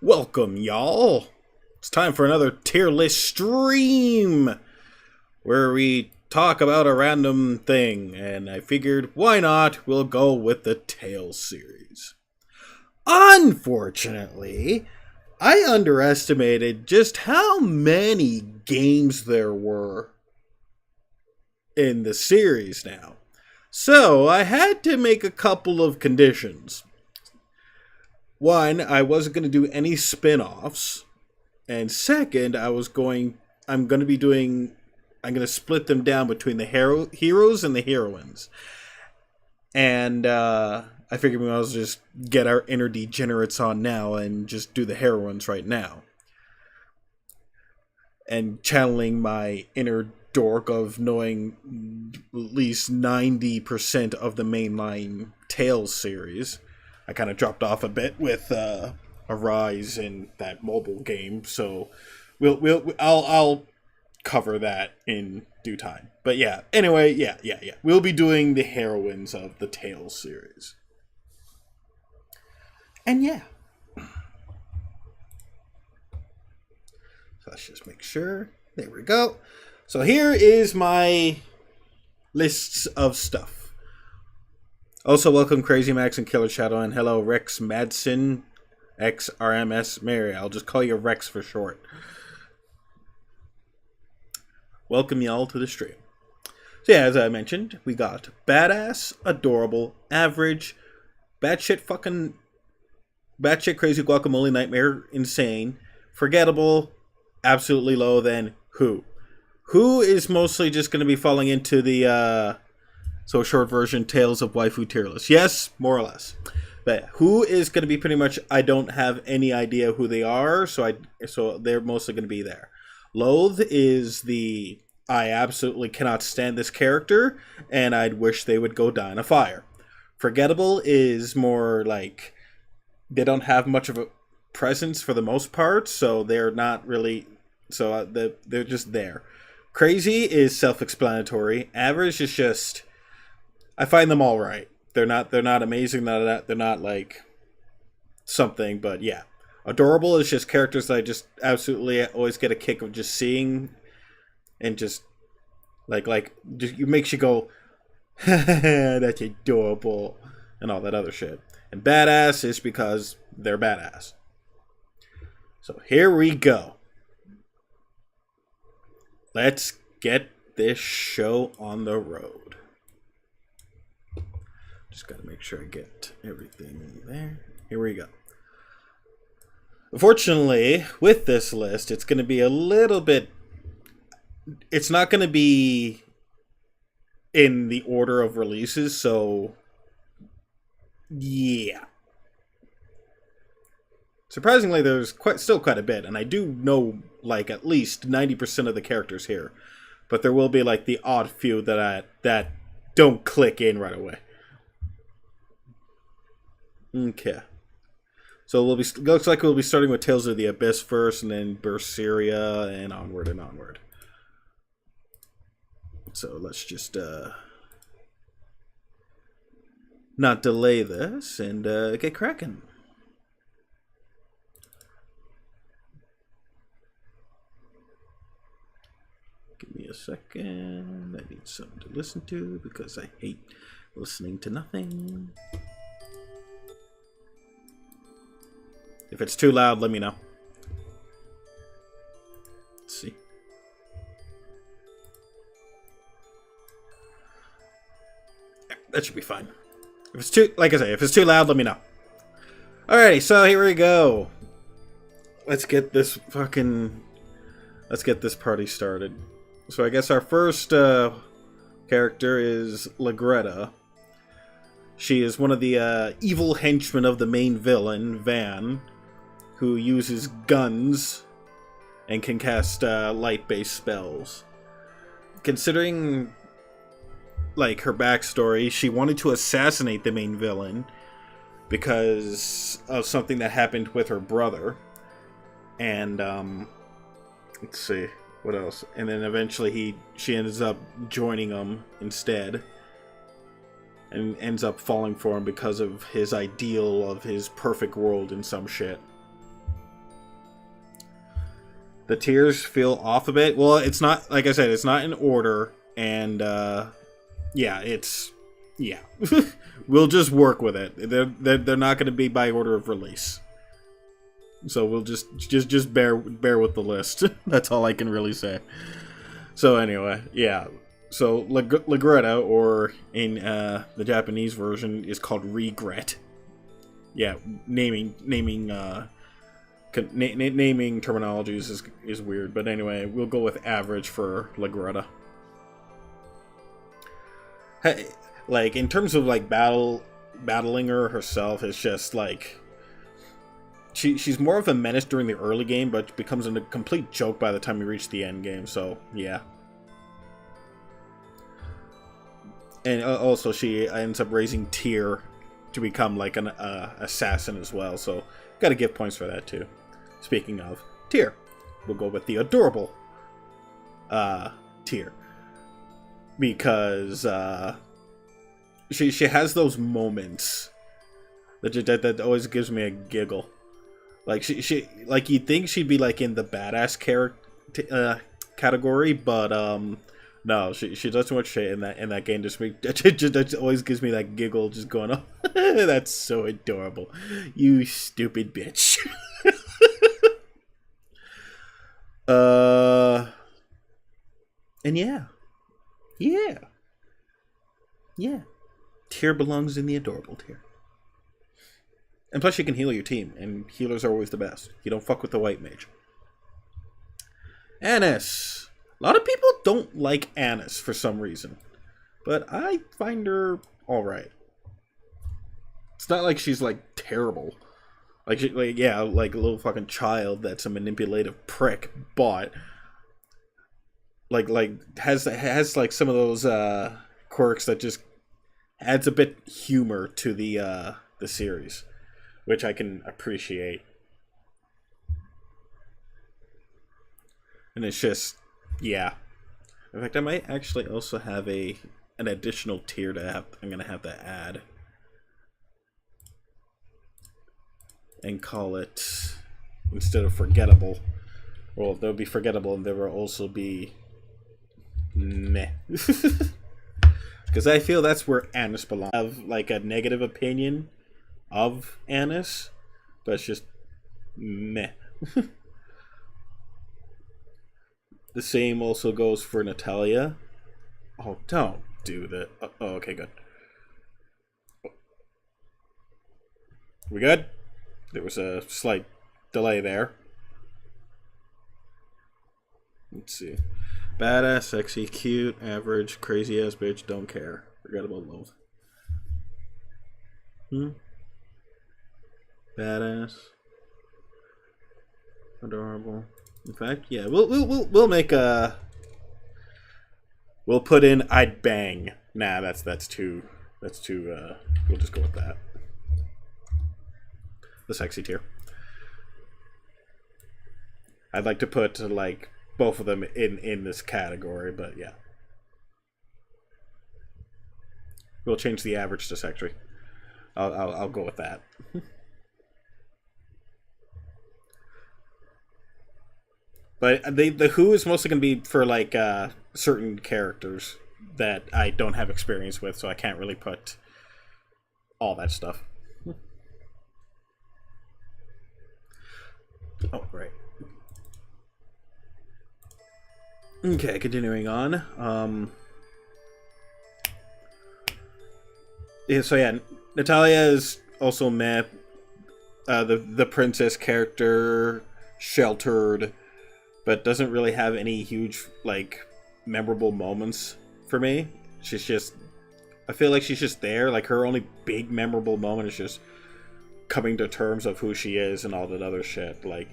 Welcome, y'all. It's time for another tier list stream where we talk about a random thing, and I figured, why not? We'll go with the Tales series. Unfortunately, I underestimated just how many games there were in the series now. So I had to make a couple of conditions. One, I wasn't going to do any spin-offs. And second, I'm going to split them down between the heroes and the heroines. And I figured we might as well just get our inner degenerates on now and just do the heroines right now. And channeling my inner dork of knowing at least 90% of the mainline Tales series. I kind of dropped off a bit with a rise in that mobile game, so I'll cover that in due time. But yeah, anyway, yeah. We'll be doing the heroines of the Tales series. And yeah. So let's just make sure. There we go. So here is my lists of stuff. Also, welcome Crazy Max and Killer Shadow, and hello Rex Madsen, XRMS Mary. I'll just call you Rex for short. Welcome y'all to the stream. So yeah, as I mentioned, we got badass, adorable, average, batshit crazy guacamole nightmare, insane, forgettable, absolutely low, then who. Who is mostly just going to be falling into the so short version Tales of Waifu tier list. Yes, more or less. But who is going to be pretty much, I don't have any idea who they are, so they're mostly going to be there. Loathe is the I absolutely cannot stand this character, and I'd wish they would go die in a fire. Forgettable is more like they don't have much of a presence for the most part, so they're not really, so they're just there. Crazy is self-explanatory. Average is just, I find them all right. They're not amazing. They're not like something, but yeah. Adorable is just characters that I just absolutely always get a kick of just seeing, and just just, it makes you go, that's adorable, and all that other shit. And badass is because they're badass. So here we go. Let's get this show on the road. Just gotta make sure I get everything there. Here we go. Unfortunately, with this list, it's going to be a little bit... It's not going to be in the order of releases, so... Yeah. Surprisingly, there's still quite a bit, and I do know, like, at least 90% of the characters here. But there will be, like, the odd few that don't click in right away. Okay. So looks like we'll be starting with Tales of the Abyss first, and then Berseria, and onward and onward. So let's just not delay this and get cracking. Give me a second. I need something to listen to because I hate listening to nothing. If it's too loud, let me know. Let's see. That should be fine. If it's too, like I say, if it's too loud, let me know. Alrighty, so here we go. Let's get this party started. So I guess our first character is Lagretta. She is one of the evil henchmen of the main villain, Van, who uses guns and can cast light-based spells. Considering, like, her backstory, she wanted to assassinate the main villain because of something that happened with her brother. And, let's see, what else? And then eventually she ends up joining him instead. And ends up falling for him because of his ideal of his perfect world and some shit. The tiers feel off a bit. Well, it's not, like I said, it's not in order. And, yeah, it's... Yeah. We'll just work with it. They're not going to be by order of release. So we'll just bear with the list. That's all I can really say. So anyway, yeah. So Lagretta, or in the Japanese version, is called Regret. Yeah, naming terminologies is weird, but anyway, we'll go with average for Lagretta. Hey, like in terms of like battling her herself, it's just like she's more of a menace during the early game, but becomes a complete joke by the time you reach the end game. So yeah. And also, she ends up raising tier to become like an assassin as well. So, gotta give points for that too. Speaking of tier, we'll go with the adorable. tier, because she has those moments that always gives me a giggle. Like she like you'd think she'd be like in the badass character category, but no, she does too much shit in that game. Just always gives me that giggle, just going, oh, that's so adorable, you stupid bitch. And yeah, tier belongs in the adorable tier. And plus, you can heal your team, and healers are always the best. You don't fuck with the white mage. Annis. A lot of people don't like Annis for some reason, but I find her alright. It's not like she's like terrible. Like a little fucking child that's a manipulative prick, but like has like some of those quirks that just adds a bit humor to the series, which I can appreciate. And it's just, yeah. In fact, I might actually also have an additional tier I'm gonna have to add. And call it, instead of forgettable, well, there'll be forgettable and there will also be meh. Because I feel that's where Annis belongs. I have like a negative opinion of Annis, but it's just meh. The same also goes for Natalia. Oh, don't do that. Oh, okay, good. We good? There was a slight delay there. Let's see. Badass, sexy, cute, average, crazy ass bitch, don't care. Forgettable, love. Badass. Adorable. In fact, yeah, we'll make a. We'll put in I'd bang. Nah, that's too. We'll just go with that. The sexy tier. I'd like to put like both of them in this category, but yeah. We'll change the average to sexy. I'll go with that. But the who is mostly going to be for like certain characters that I don't have experience with, so I can't really put all that stuff. Oh, right. Okay, continuing on. Yeah, so yeah, Natalia is also meh. The princess character, sheltered, but doesn't really have any huge, like, memorable moments for me. She's just, I feel like she's just there. Like, her only big memorable moment is just coming to terms of who she is and all that other shit. Like,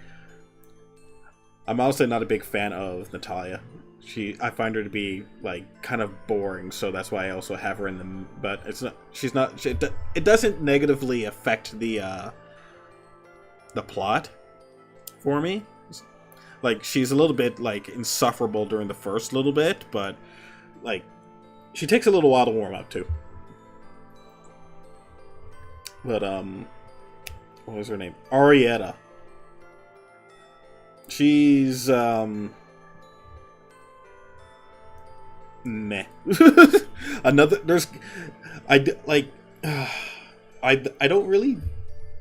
I'm honestly not a big fan of Natalia. I find her to be, like, kind of boring, so that's why I also have her in the, but it's not, it doesn't negatively affect the plot for me. Like, she's a little bit, like, insufferable during the first little bit, but, like, she takes a little while to warm up, too. But, what was her name? Arietta. She's, meh. I don't really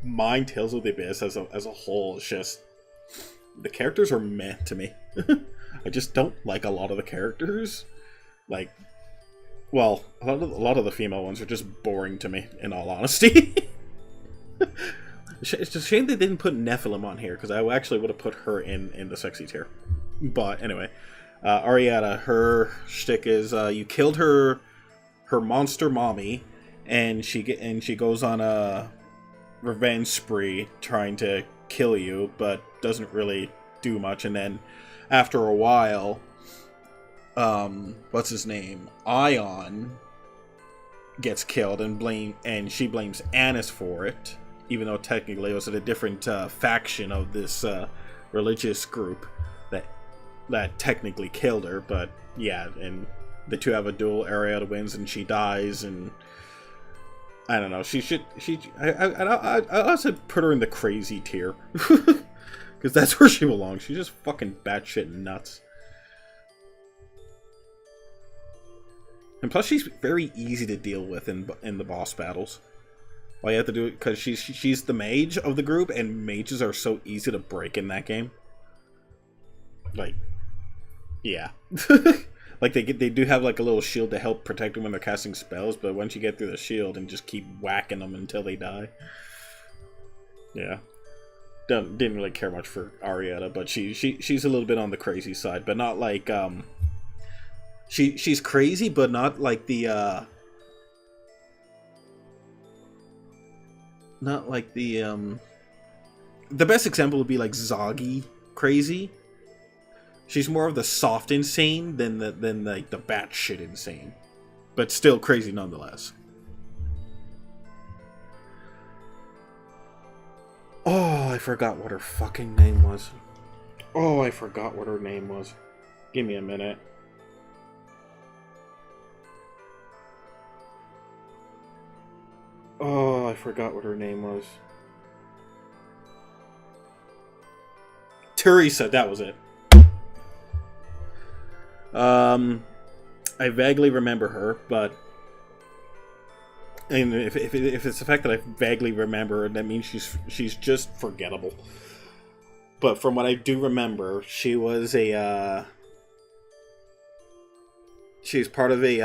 mind Tales of the Abyss as a whole. It's just, the characters are meh to me. I just don't like a lot of the characters. Like, well, a lot of the female ones are just boring to me, in all honesty. It's a shame they didn't put Nephilim on here, because I actually would have put her in the sexy tier. But anyway, Arietta, her shtick is you killed her monster mommy, and she goes on a revenge spree trying to kill you, but doesn't really do much. And then after a while, what's his name? Ion gets killed, and she blames Annis for it, even though technically it was a different faction of this religious group that technically killed her, but yeah, and the two have a duel. Arietta wins and she dies, and I don't know. I also put her in the crazy tier because that's where she belongs. She's just fucking batshit nuts, and plus she's very easy to deal with in the boss battles. All you have to do it because she's the mage of the group, and mages are so easy to break in that game. Like, yeah. Like, they do have, like, a little shield to help protect them when they're casting spells, but once you get through the shield and just keep whacking them until they die. Yeah. Didn't really care much for Arietta, but she's a little bit on the crazy side, but not like, she's crazy, but not like the, not like the best example would be, like, Zoggy crazy. She's more of the soft insane than like the batshit insane, but still crazy nonetheless. Oh, I forgot what her fucking name was. Oh, I forgot what her name was. Give me a minute. Oh, I forgot what her name was. Teresa, that was it. I vaguely remember her, but and if it's the fact that I vaguely remember her, that means she's just forgettable. But from what I do remember, she was a she's part of a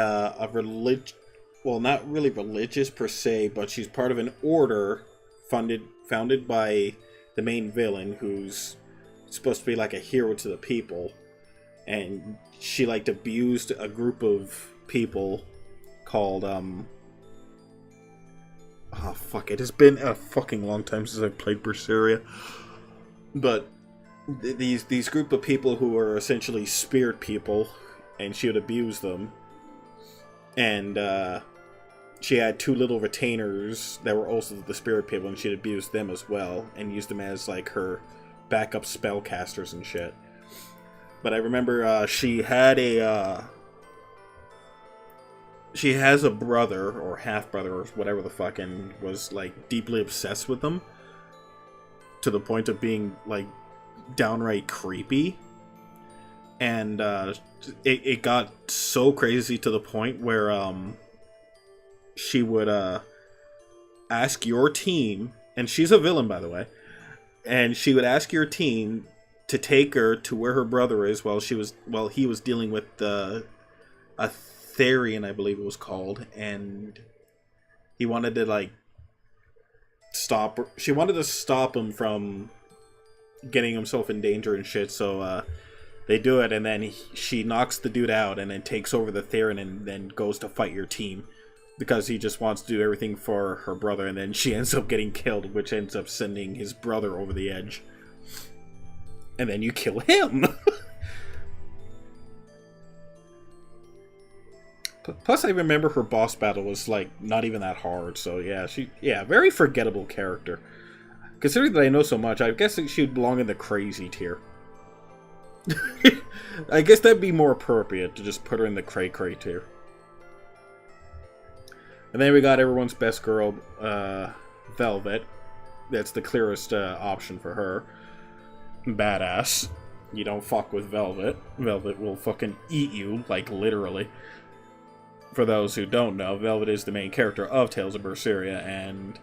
well, not really religious per se, but she's part of an order founded by the main villain, who's supposed to be like a hero to the people. And she, like, abused a group of people called, oh, fuck, it has been a fucking long time since I've played Berseria. But these group of people who are essentially spirit people, and she would abuse them. And, she had two little retainers that were also the spirit people, and she'd abuse them as well, and used them as, like, her backup spellcasters and shit. But I remember she had she has a brother, or half-brother, or whatever the fuck, and was, like, deeply obsessed with them. To the point of being, like, downright creepy. And it got so crazy to the point where she would ask your team, and she's a villain, by the way, and she would ask your team to take her to where her brother is while he was dealing with a Therian, I believe it was called, and he wanted to, like, stop her. She wanted to stop him from getting himself in danger and shit, so they do it, and then she knocks the dude out and then takes over the Therian and then goes to fight your team because he just wants to do everything for her brother, and then she ends up getting killed, which ends up sending his brother over the edge. And then you kill him. Plus, I remember her boss battle was, like, not even that hard. So, yeah, very forgettable character. Considering that I know so much, I guess she would belong in the crazy tier. I guess that'd be more appropriate to just put her in the cray-cray tier. And then we got everyone's best girl, Velvet. That's the clearest option for her. Badass. You don't fuck with Velvet. Velvet will fucking eat you, like, literally. For those who don't know, Velvet is the main character of Tales of Berseria, and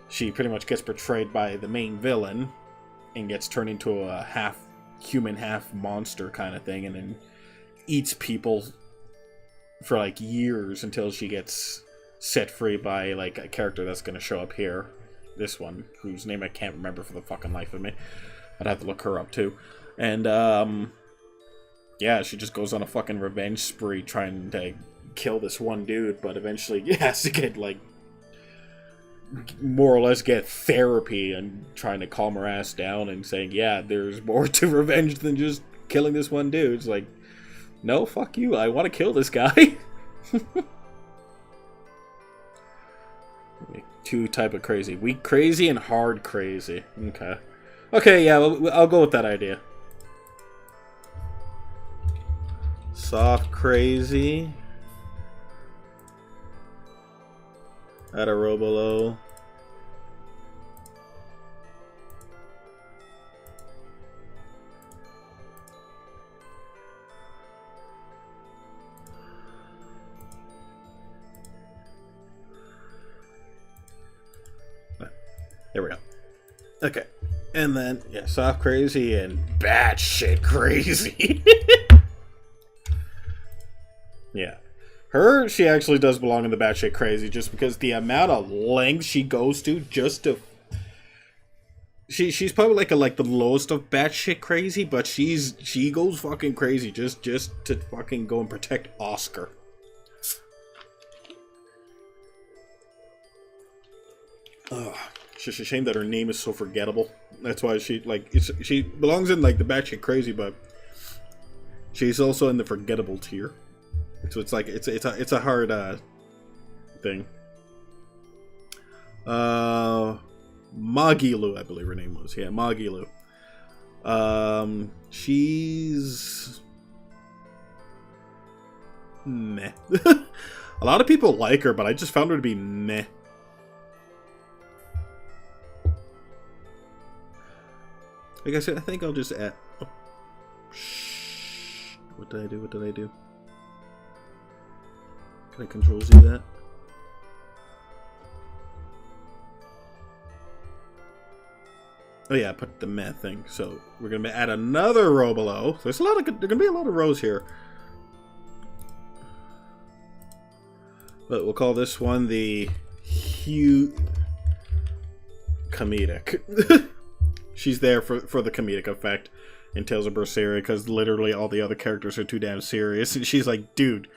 she pretty much gets portrayed by the main villain and gets turned into a half-human, half-monster kind of thing, and then eats people for, like, years until she gets set free by, like, a character that's going to show up here. This one, whose name I can't remember for the fucking life of me. I'd have to look her up, too. And, yeah, she just goes on a fucking revenge spree trying to kill this one dude, but eventually has to get, like, more or less get therapy and trying to calm her ass down and saying, yeah, there's more to revenge than just killing this one dude. It's like, no, fuck you, I want to kill this guy. Two type of crazy. Weak crazy and hard crazy. Okay. Okay, yeah, I'll go with that idea. Soft Crazy. At a row below. There we go. Okay. And then, yeah, Soft Crazy and Batshit Crazy. Yeah. Her, she actually does belong in the Batshit Crazy just because the amount of length she goes to just to... She's probably like the lowest of Batshit Crazy, but she goes fucking crazy just to fucking go and protect Oscar. Ugh. It's just a shame that her name is so forgettable. That's why she belongs in like the batshit crazy, but she's also in the forgettable tier. So it's like it's a hard thing. Magilu, I believe her name was. Yeah, Magilu. She's meh. A lot of people like her, but I just found her to be meh. Like I said, I think I'll just add... Oh. Shh. What did I do? What did I do? Can I Control-Z that? Oh yeah, I put the meh thing. So we're gonna add another row below. There's there's gonna be a lot of rows here. But we'll call this one the comedic. She's there for the comedic effect in Tales of Berseria because literally all the other characters are too damn serious. And she's like, dude,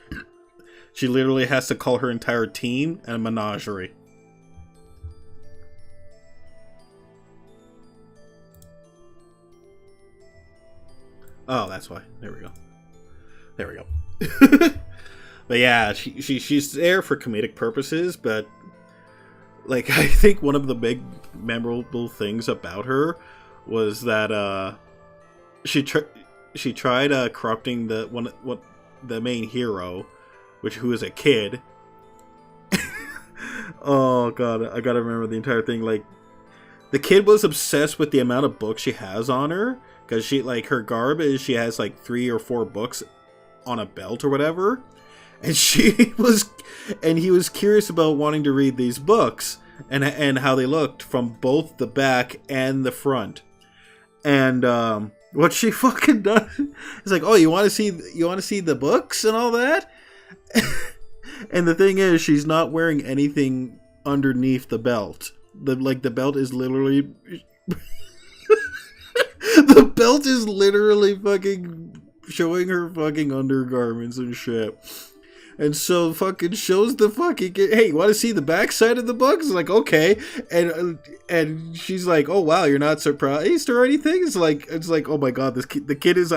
she literally has to call her entire team a menagerie. Oh, that's why. There we go. There we go. But yeah, she's there for comedic purposes, but like I think one of the big memorable things about her was that she tried corrupting the main hero, who is a kid. Oh god, I gotta remember the entire thing. Like, the kid was obsessed with the amount of books she has on her, because her garb is she has like 3 or 4 books on a belt or whatever, and he was curious about wanting to read these books and how they looked from both the back and the front. And what she fucking does is like, oh, you want to see the books and all that? And the thing is, she's not wearing anything underneath the belt. The belt is literally the belt is literally fucking showing her fucking undergarments and shit. And so fucking shows the fucking kid, hey, you want to see the backside of the books? It's like, okay. And she's like, oh wow, you're not surprised or anything? It's like, oh my god, the kid is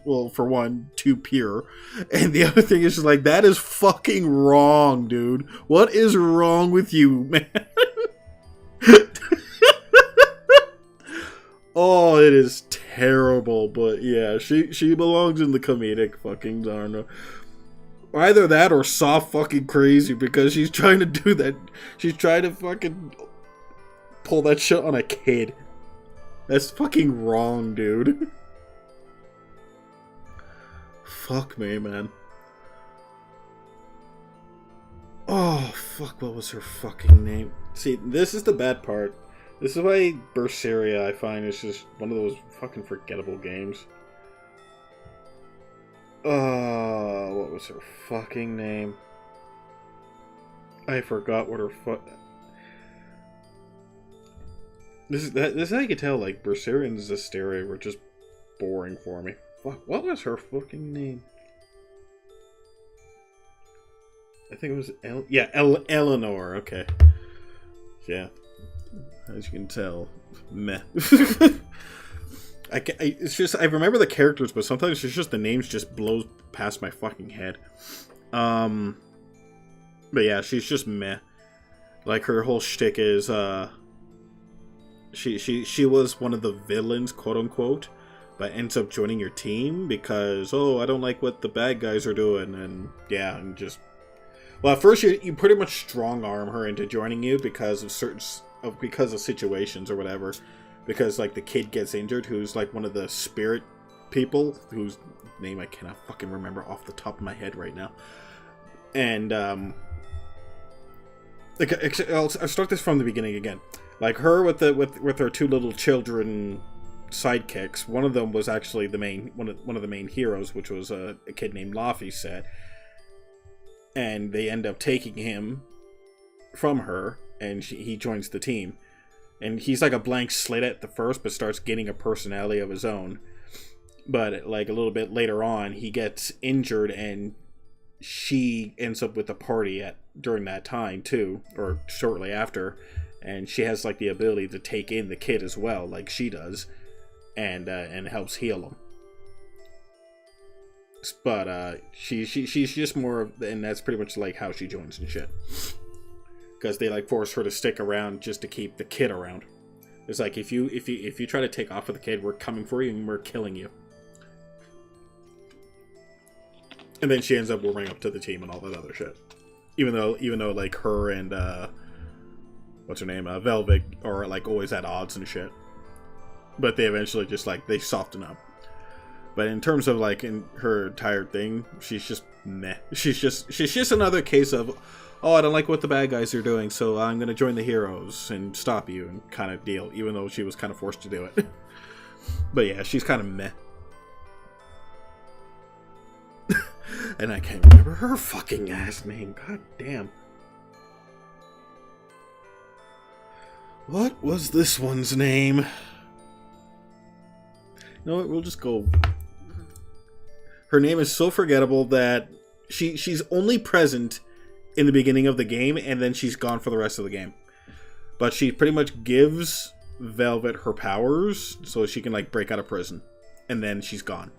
well, for one, too pure, and the other thing is just like, that is fucking wrong, dude. What is wrong with you, man? Oh, it is terrible, but yeah, she belongs in the comedic fucking genre. Either that or Soft fucking Crazy, because she's trying to do that. She's trying to fucking pull that shit on a kid. That's fucking wrong, dude. Fuck me, man. Oh, fuck, what was her fucking name? See, this is the bad part. This is why Berseria, I find, is just one of those fucking forgettable games. What was her fucking name? I forgot what her This is how you can tell, like, Berseria and Zestiria were just boring for me. Fuck, what was her fucking name? I think it was Eleanor, okay. Yeah. As you can tell, meh. It's just, I remember the characters, but sometimes it's just the names just blows past my fucking head. But yeah, she's just meh. Like, her whole shtick is, she was one of the villains, quote unquote, but ends up joining your team because, oh, I don't like what the bad guys are doing, and yeah, and just... Well, at first you pretty much strong-arm her into joining you because of situations or whatever. Because, like, the kid gets injured, who's, like, one of the spirit people, whose name I cannot fucking remember off the top of my head right now. And, like, I'll start this from the beginning again. Like, her with her two little children sidekicks, one of them was actually one of the main heroes, which was a kid named Laffy. And they end up taking him from her, and he joins the team. And he's like a blank slate at the first, but starts getting a personality of his own. But like a little bit later on, he gets injured, and she ends up with the party during that time too, or shortly after. And she has like the ability to take in the kid as well, like she does, and helps heal him. But she's just more of, and that's pretty much like how she joins and shit. Because they like force her to stick around just to keep the kid around. It's like if you try to take off with the kid, we're coming for you and we're killing you. And then she ends up warming up to the team and all that other shit. Even though like her and what's her name, Velvet are like always at odds and shit. But they eventually just like they soften up. But in terms of like in her entire thing, she's just meh. She's just another case of, oh, I don't like what the bad guys are doing, so I'm gonna join the heroes and stop you and kind of deal. Even though she was kind of forced to do it. But yeah, she's kind of meh. And I can't remember her fucking ass name. God damn. What was this one's name? You know what? We'll just go. Her name is so forgettable that she's only present in the beginning of the game, and then she's gone for the rest of the game. But she pretty much gives Velvet her powers so she can like break out of prison, and then she's gone.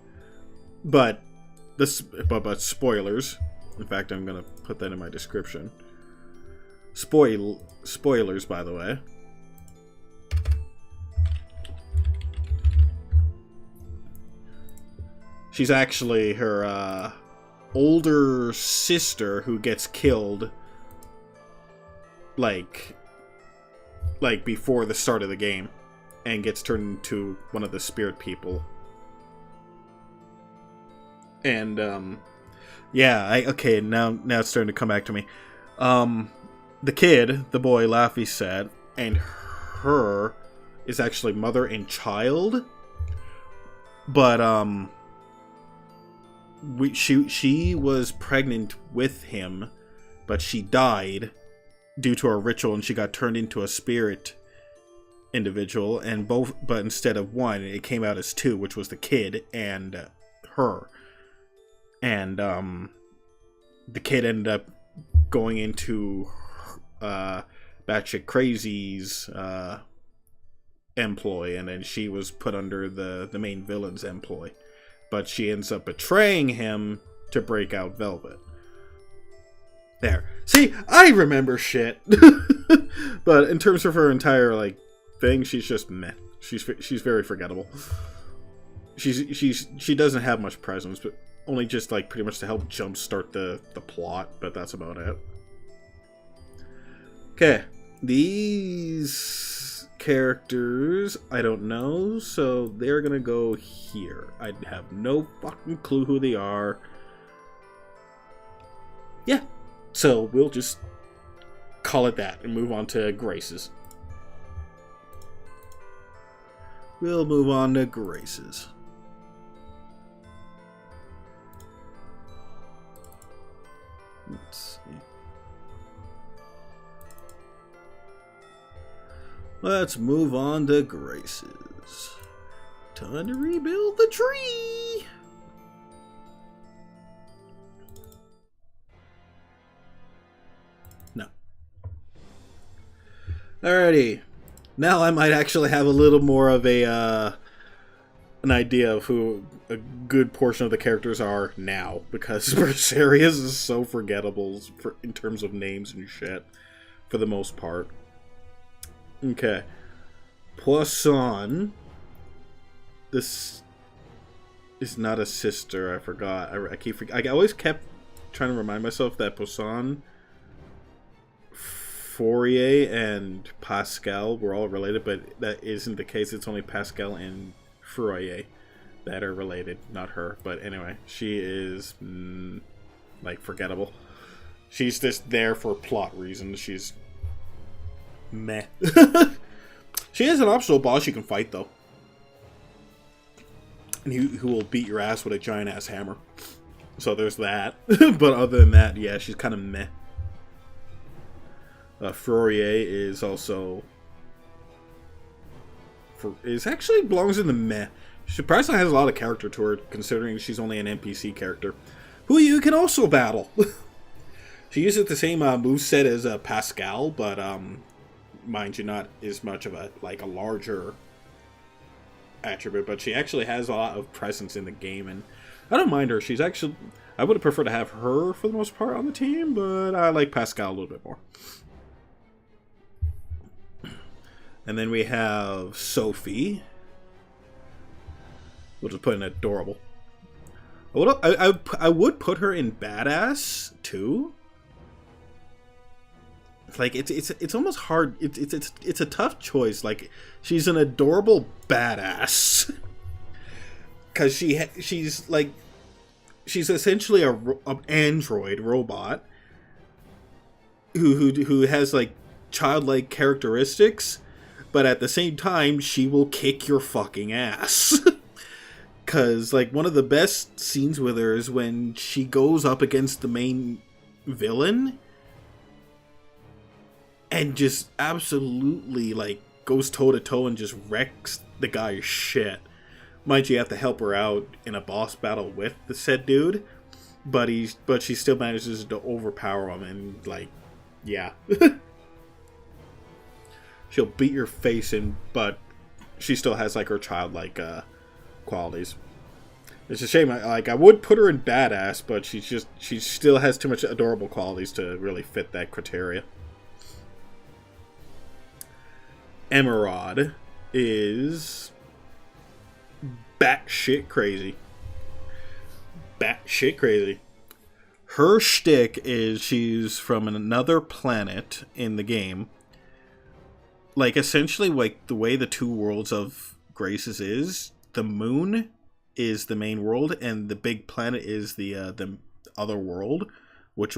But spoilers. In fact, I'm gonna put that in my description. Spoilers, by the way. She's actually her older sister who gets killed like before the start of the game and gets turned into one of the spirit people. And yeah, okay, now it's starting to come back to me. The kid, the boy Laffy said, and her is actually mother and child. But she was pregnant with him, but she died due to a ritual, and she got turned into a spirit individual, but instead of one, it came out as two, which was the kid and her. And the kid ended up going into Batshit Crazy's employ, and then she was put under the main villain's employ. But she ends up betraying him to break out Velvet. There. See, I remember shit. But in terms of her entire like thing, she's just meh. She's very forgettable. She doesn't have much presence, but only just like pretty much to help jumpstart the plot. But that's about it. Okay, these characters I don't know, so they're gonna go here. I have no fucking clue who they are. Yeah, so we'll just call it that and move on to Grace's. We'll move on to Grace's. Let's see. Let's move on to Grace's. Time to rebuild the tree! No. Alrighty. Now I might actually have a little more of an idea of who a good portion of the characters are now, because Bersarius is so forgettable in terms of names and shit, for the most part. Okay. Poisson. is not a sister. I forgot. I always kept trying to remind myself that Poisson, Fourier, and Pascal were all related, but that isn't the case. It's only Pascal and Fourier that are related, not her. But anyway, she is like forgettable. She's just there for plot reasons. She's meh. She has an optional boss you can fight though, and who will beat your ass with a giant ass hammer. So there's that. But other than that, yeah, she's kind of meh. Fourier is also actually belongs in the meh. She surprisingly has a lot of character to her, considering she's only an NPC character, who you can also battle. She uses the same moveset as Pascal, but mind you, not as much of a larger attribute. But she actually has a lot of presence in the game, and I don't mind her. She's actually, I would have preferred to have her for the most part on the team, but I like Pascal a little bit more. And then we have Sophie. We'll just put in adorable. I would put her in badass too. Like it's almost hard. It's a tough choice. Like, she's an adorable badass because she's essentially an android robot who has like childlike characteristics, but at the same time she will kick your fucking ass. Because like one of the best scenes with her is when she goes up against the main villain and just absolutely like goes toe to toe and just wrecks the guy's shit. Mind you, have to help her out in a boss battle with the said dude, but she still manages to overpower him, and like, yeah. She'll beat your face in, but she still has like her childlike qualities. It's a shame. I would put her in badass, but she still has too much adorable qualities to really fit that criteria. Emerald is batshit crazy. Batshit crazy. Her shtick is she's from another planet in the game. Like, essentially, like, the way the two worlds of Graces is, the moon is the main world, and the big planet is the other world, which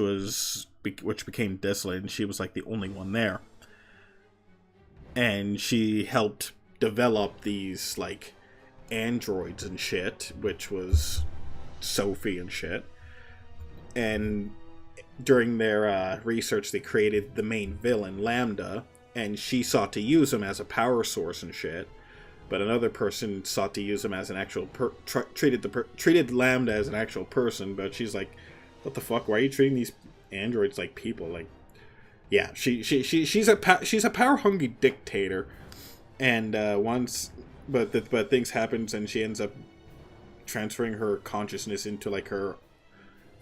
became desolate, and she was, like, the only one there. And she helped develop these, like, androids and shit, which was Sophie and shit. And during their research, they created the main villain, Lambda, and she sought to use him as a power source and shit. But another person sought to use him as an actual treated Lambda as an actual person. But she's like, "What the fuck? Why are you treating these androids like people?" Like, yeah, she's a power hungry dictator. And but things happens, and she ends up transferring her consciousness into like her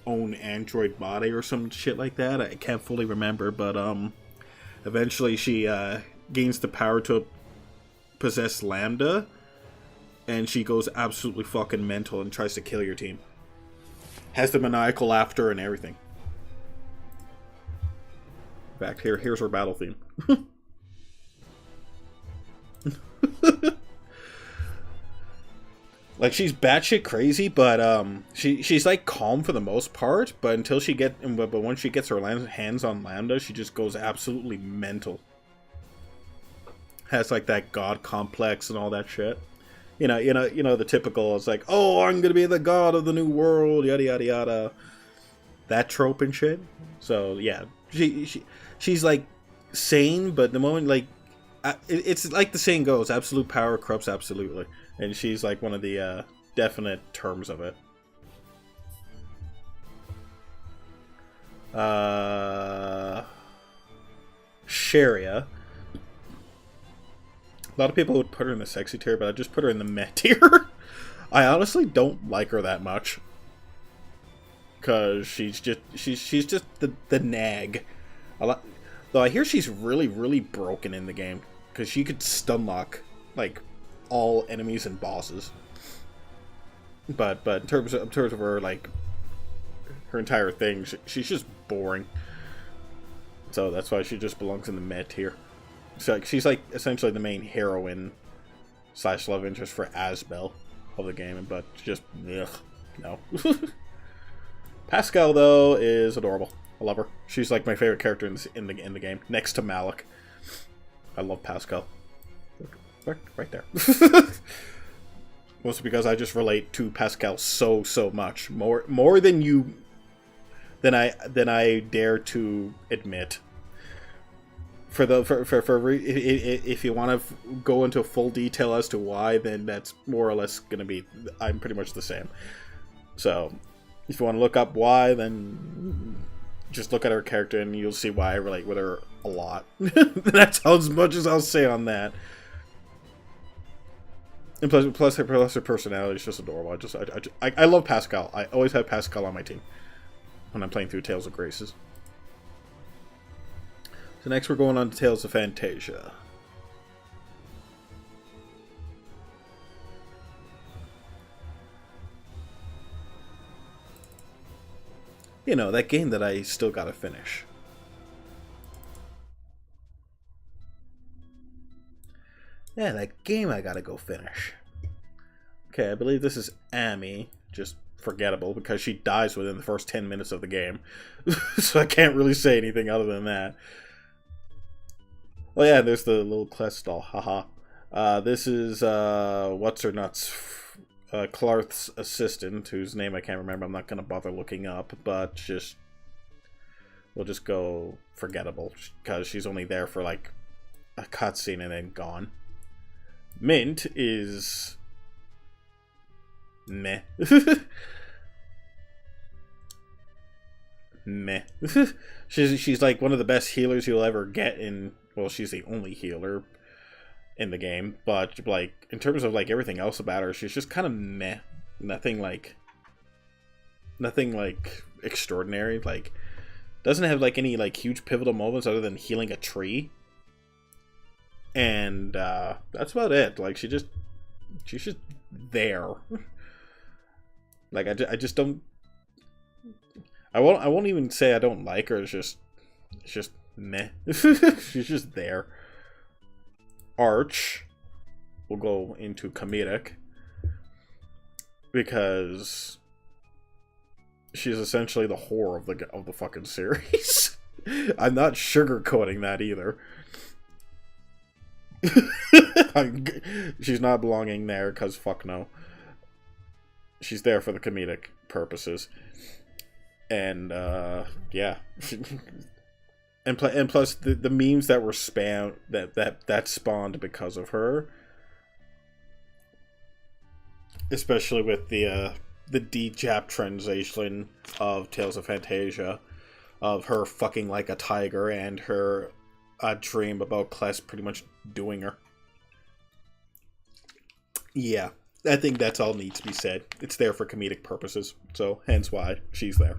own android body or some shit like that. I can't fully remember, but eventually she gains the power to possess Lambda, and she goes absolutely fucking mental and tries to kill your team. Has the maniacal laughter and everything. In fact, here's her battle theme. Like, she's batshit crazy, but she's like calm for the most part. But once she gets her hands on Lambda, she just goes absolutely mental. Has like that god complex and all that shit. You know the typical. It's like, oh, I'm gonna be the god of the new world, yada yada yada. That trope and shit. So yeah, she's like sane, but the moment like it's like the saying goes, absolute power corrupts absolutely. And she's like one of the definite terms of it. Sharia. A lot of people would put her in the sexy tier, but I just put her in the meh tier. I honestly don't like her that much. Because she's just the nag. Though I hear she's really, really broken in the game. Because she could stun lock, like, all enemies and bosses. but in terms of her like her entire thing, she's just boring. So that's why she just belongs in the mid tier. So like, she's like essentially the main heroine / love interest for Asbel of the game, but just ugh, no. Pascal though is adorable. I love her. She's like my favorite character in the game, next to Malik. I love Pascal. Right there. Mostly because I just relate to Pascal so much more than I dare to admit. If you want to go into full detail as to why, then that's more or less going to be, I'm pretty much the same. So, if you want to look up why, then just look at her character and you'll see why I relate with her a lot. That's as much as I'll say on that. And plus her personality is just adorable. I love Pascal. I always have Pascal on my team when I'm playing through Tales of Graces. So next we're going on to Tales of Fantasia. You know, that game that I still gotta finish. Yeah, that game I gotta go finish. Okay, I believe this is Amy. Just forgettable because she dies within the first 10 minutes of the game. So I can't really say anything other than that. Oh yeah, there's the little quest doll. Haha. This is what's her nuts, Clarth's assistant, whose name I can't remember. I'm not gonna bother looking up, but we'll just go forgettable because she's only there for like a cutscene and then gone. Mint is meh. Meh. she's like one of the best healers you'll ever get in. Well, she's the only healer in the game, but like in terms of like everything else about her, she's just kind of meh. Nothing like extraordinary. Like doesn't have like any like huge pivotal moments other than healing a tree, and that's about it. Like she's just there. Like I just don't. I won't even say I don't like her. It's just meh. She's just there. Arch will go into comedic because she's essentially the whore of the fucking series. I'm not sugarcoating that either. She's not belonging there because fuck no. She's there for the comedic purposes. And yeah. And plus the memes that were spammed that spawned because of her, especially with the D-Jap translation of Tales of Fantasia, of her fucking like a tiger and her dream about Kless pretty much doing her. Yeah, I think that's all needs to be said. It's there for comedic purposes, so hence why she's there.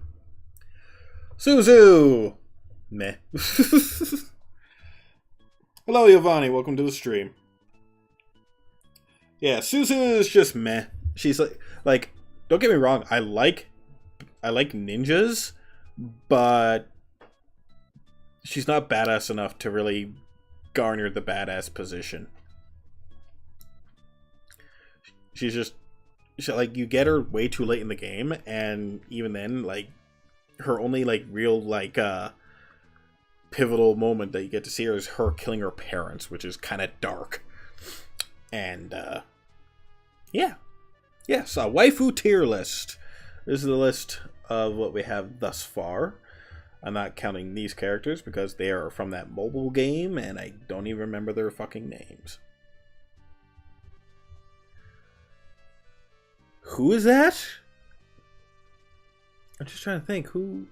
Suzu! Meh. Hello, Giovanni. Welcome to the stream. Yeah, Suzu is just meh. She's like, don't get me wrong. I like ninjas, but she's not badass enough to really garner the badass position. She's like, you get her way too late in the game, and even then, like, her only like real like pivotal moment that you get to see her is her killing her parents, which is kind of dark. And yeah, yes, a waifu tier list. This is the list of what we have thus far. I'm not counting these characters because they are from that mobile game and I don't even remember their fucking names. Who is that? I'm just trying to think who.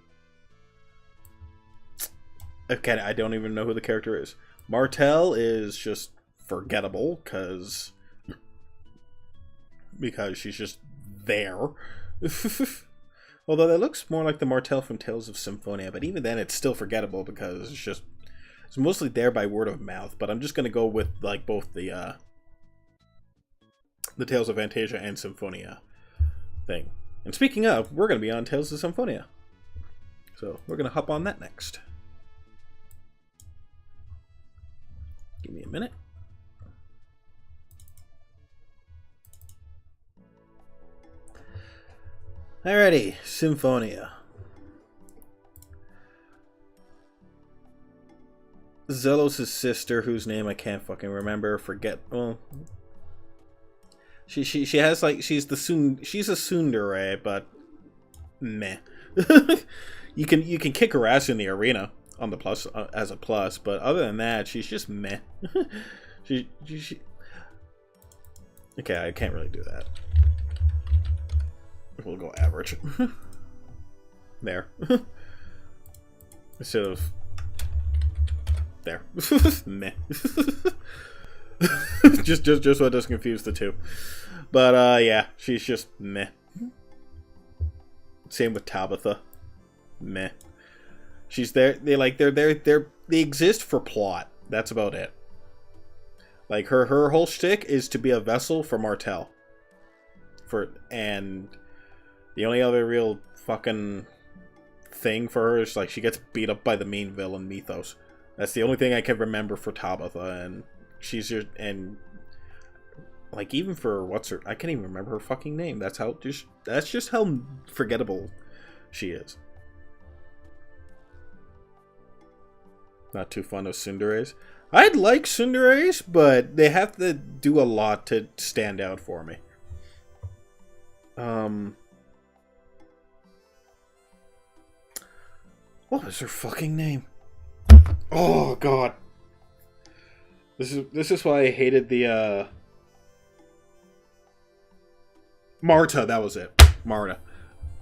Okay, I don't even know who the character is. Martel is just forgettable because she's just there. Although that looks more like the Martel from Tales of Symphonia, but even then it's still forgettable because it's mostly there by word of mouth. But I'm just gonna go with like both the Tales of Fantasia and Symphonia thing. And speaking of, we're going to be on Tales of Symphonia. So we're going to hop on that next. Give me a minute. Alrighty, Symphonia. Zelos' sister, whose name I can't fucking remember, forget. Well, she has like she's a tsundere, but meh. you can kick her ass in the arena on the plus as a plus, but other than that, she's just meh. she okay, I can't really do that. We'll go average. There. Instead of there. Meh. just so it doesn't confuse the two. But yeah, she's just meh. Same with Tabitha. Meh. She's there. They exist for plot. That's about it. Like her whole shtick is to be a vessel for Martel. And the only other real fucking thing for her is like she gets beat up by the main villain Mythos. That's the only thing I can remember for Tabitha, and she's just like even for I can't even remember her fucking name. That's just how forgettable she is. Not too fond of tsunderes. I'd like tsunderes, but they have to do a lot to stand out for me. What was her fucking name? Oh god. This is why I hated the Marta, that was it. Marta.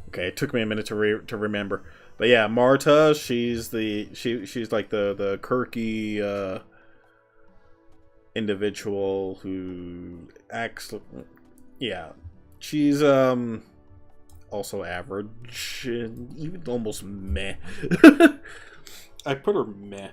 Okay, it took me a minute to remember. But yeah, Marta, she's like the quirky individual who acts, yeah. She's also average, even almost meh. I put her meh,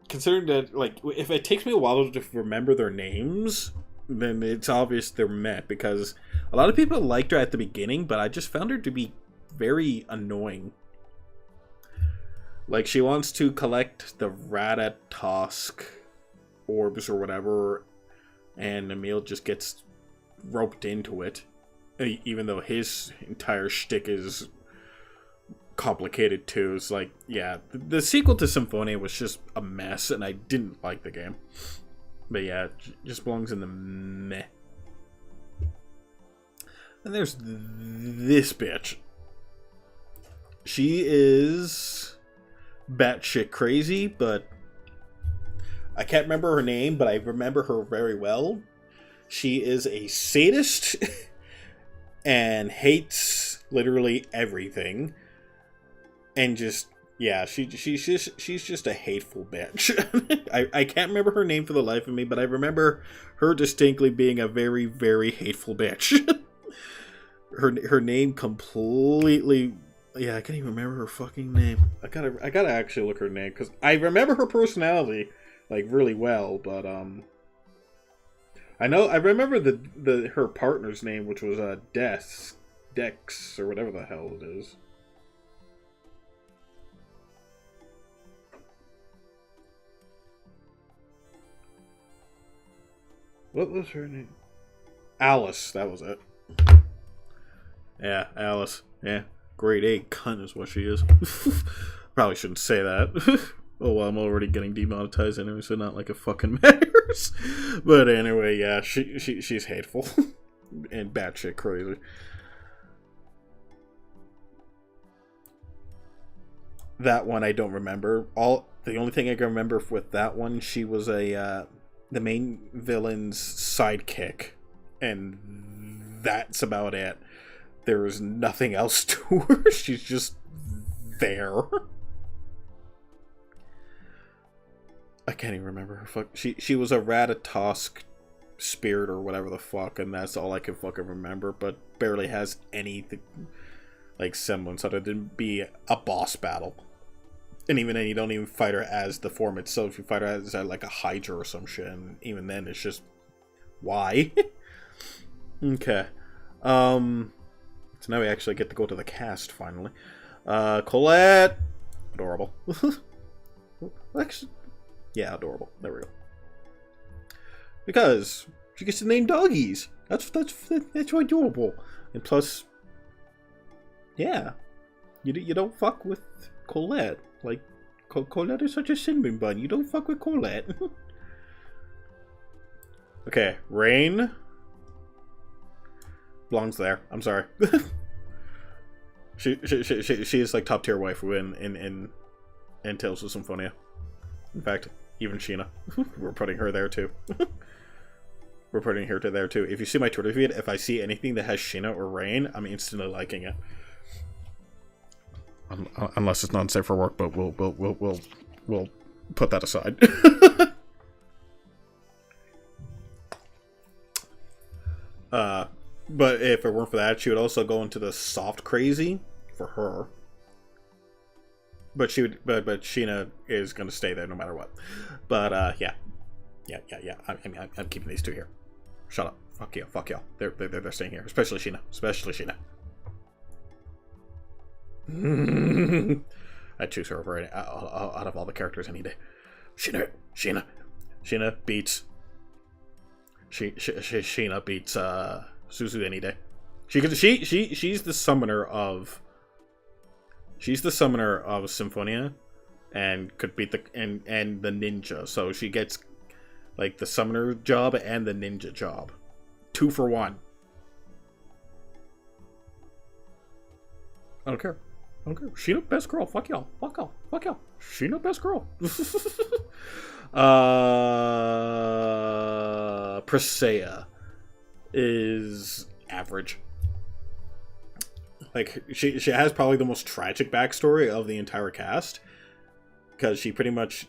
considering that like if it takes me a while to remember their names, then it's obvious they're meh, because a lot of people liked her at the beginning, but I just found her to be very annoying. Like she wants to collect the Ratatosk orbs or whatever, and Emil just gets roped into it. Even though his entire shtick is complicated too. It's like, yeah, the sequel to Symphonia was just a mess, and I didn't like the game. But yeah, it just belongs in the meh. And there's this bitch. She is batshit crazy, but I can't remember her name, but I remember her very well. She is a sadist. And hates literally everything, and just yeah, she's just a hateful bitch. I can't remember her name for the life of me, but I remember her distinctly being a very, very hateful bitch. her name completely, yeah, I can't even remember her fucking name. I gotta actually look her name, because I remember her personality like really well, but I remember her partner's name, which was Dex, or whatever the hell it is. What was her name? Alice, that was it. Yeah, Alice. Yeah, grade A cunt is what she is. Probably shouldn't say that. Oh, well, I'm already getting demonetized anyway, so not like it fucking matters. But anyway, yeah, she's hateful. And batshit crazy. That one I don't remember. The only thing I can remember with that one, she was the main villain's sidekick. And that's about it. There was nothing else to her. She's just there. I can't even remember her she was a Ratatosk spirit or whatever the fuck, and that's all I can fucking remember, but barely has anything like semblance other than be a boss battle. And even then, you don't even fight her as the form itself. You fight her as like a Hydra or some shit, and even then it's just why? Okay. So now we actually get to go to the cast, finally. Colette! Adorable. Actually, yeah, adorable. There we go. Because she gets to name doggies. That's adorable. And plus, yeah, you don't fuck with Colette. Like, Colette is such a cinnamon bun. You don't fuck with Colette. Okay, Rain belongs there. I'm sorry. she is like top tier waifu in Tales of Symphonia. In fact, even Sheena. We're putting her there too. We're putting her there too. If you see my Twitter feed, if I see anything that has Sheena or Rain, I'm instantly liking it. Unless it's not unsafe for work, but we'll put that aside. But if it weren't for that, she would also go into the soft crazy for her. But she would, but Sheena is gonna stay there no matter what. But yeah. I'm keeping these two here. Shut up. Fuck y'all. They're staying here, especially Sheena. I'd choose her over out of all the characters any day. Sheena beats. Sheena beats Suzu any day. She's the summoner of. She's the summoner of Symphonia, and could beat the and the ninja. So she gets like the summoner job and the ninja job, 2 for 1. I don't care. Sheena, best girl. Fuck y'all. Sheena, best girl. Presea is average. Like, she has probably the most tragic backstory of the entire cast. Because she pretty much...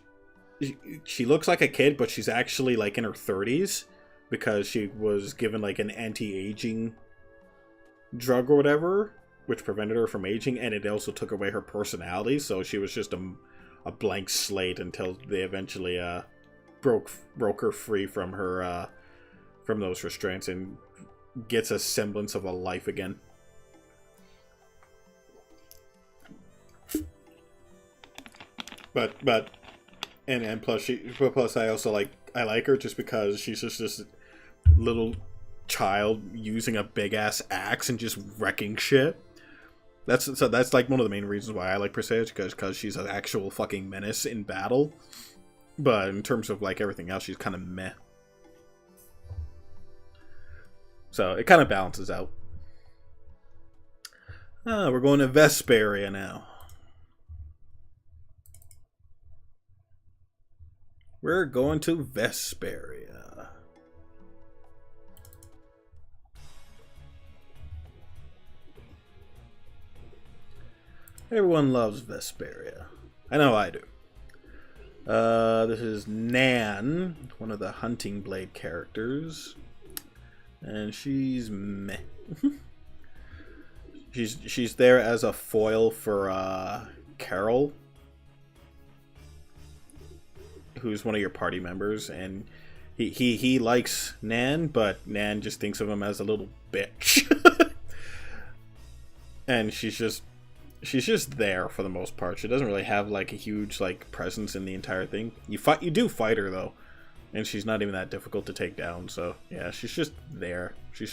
She looks like a kid, but she's actually, like, in her 30s. Because she was given, like, an anti-aging drug or whatever, which prevented her from aging, and it also took away her personality, so she was just a blank slate until they eventually broke her free from her from those restraints and gets a semblance of a life again. But plus I also like her just because she's just this little child using a big ass axe and just wrecking shit. That's like one of the main reasons why I like Presea, because she's an actual fucking menace in battle. But in terms of like everything else, she's kind of meh. So it kind of balances out. We're going to Vesperia now. We're going to Vesperia. Everyone loves Vesperia. I know I do. This is Nan, one of the Hunting Blade characters. And she's meh. she's there as a foil for Carol, who's one of your party members, and he likes Nan, but Nan just thinks of him as a little bitch. And she's just there for the most part. She doesn't really have like a huge like presence in the entire thing. You do fight her though, and she's not even that difficult to take down. So yeah, she's just there. She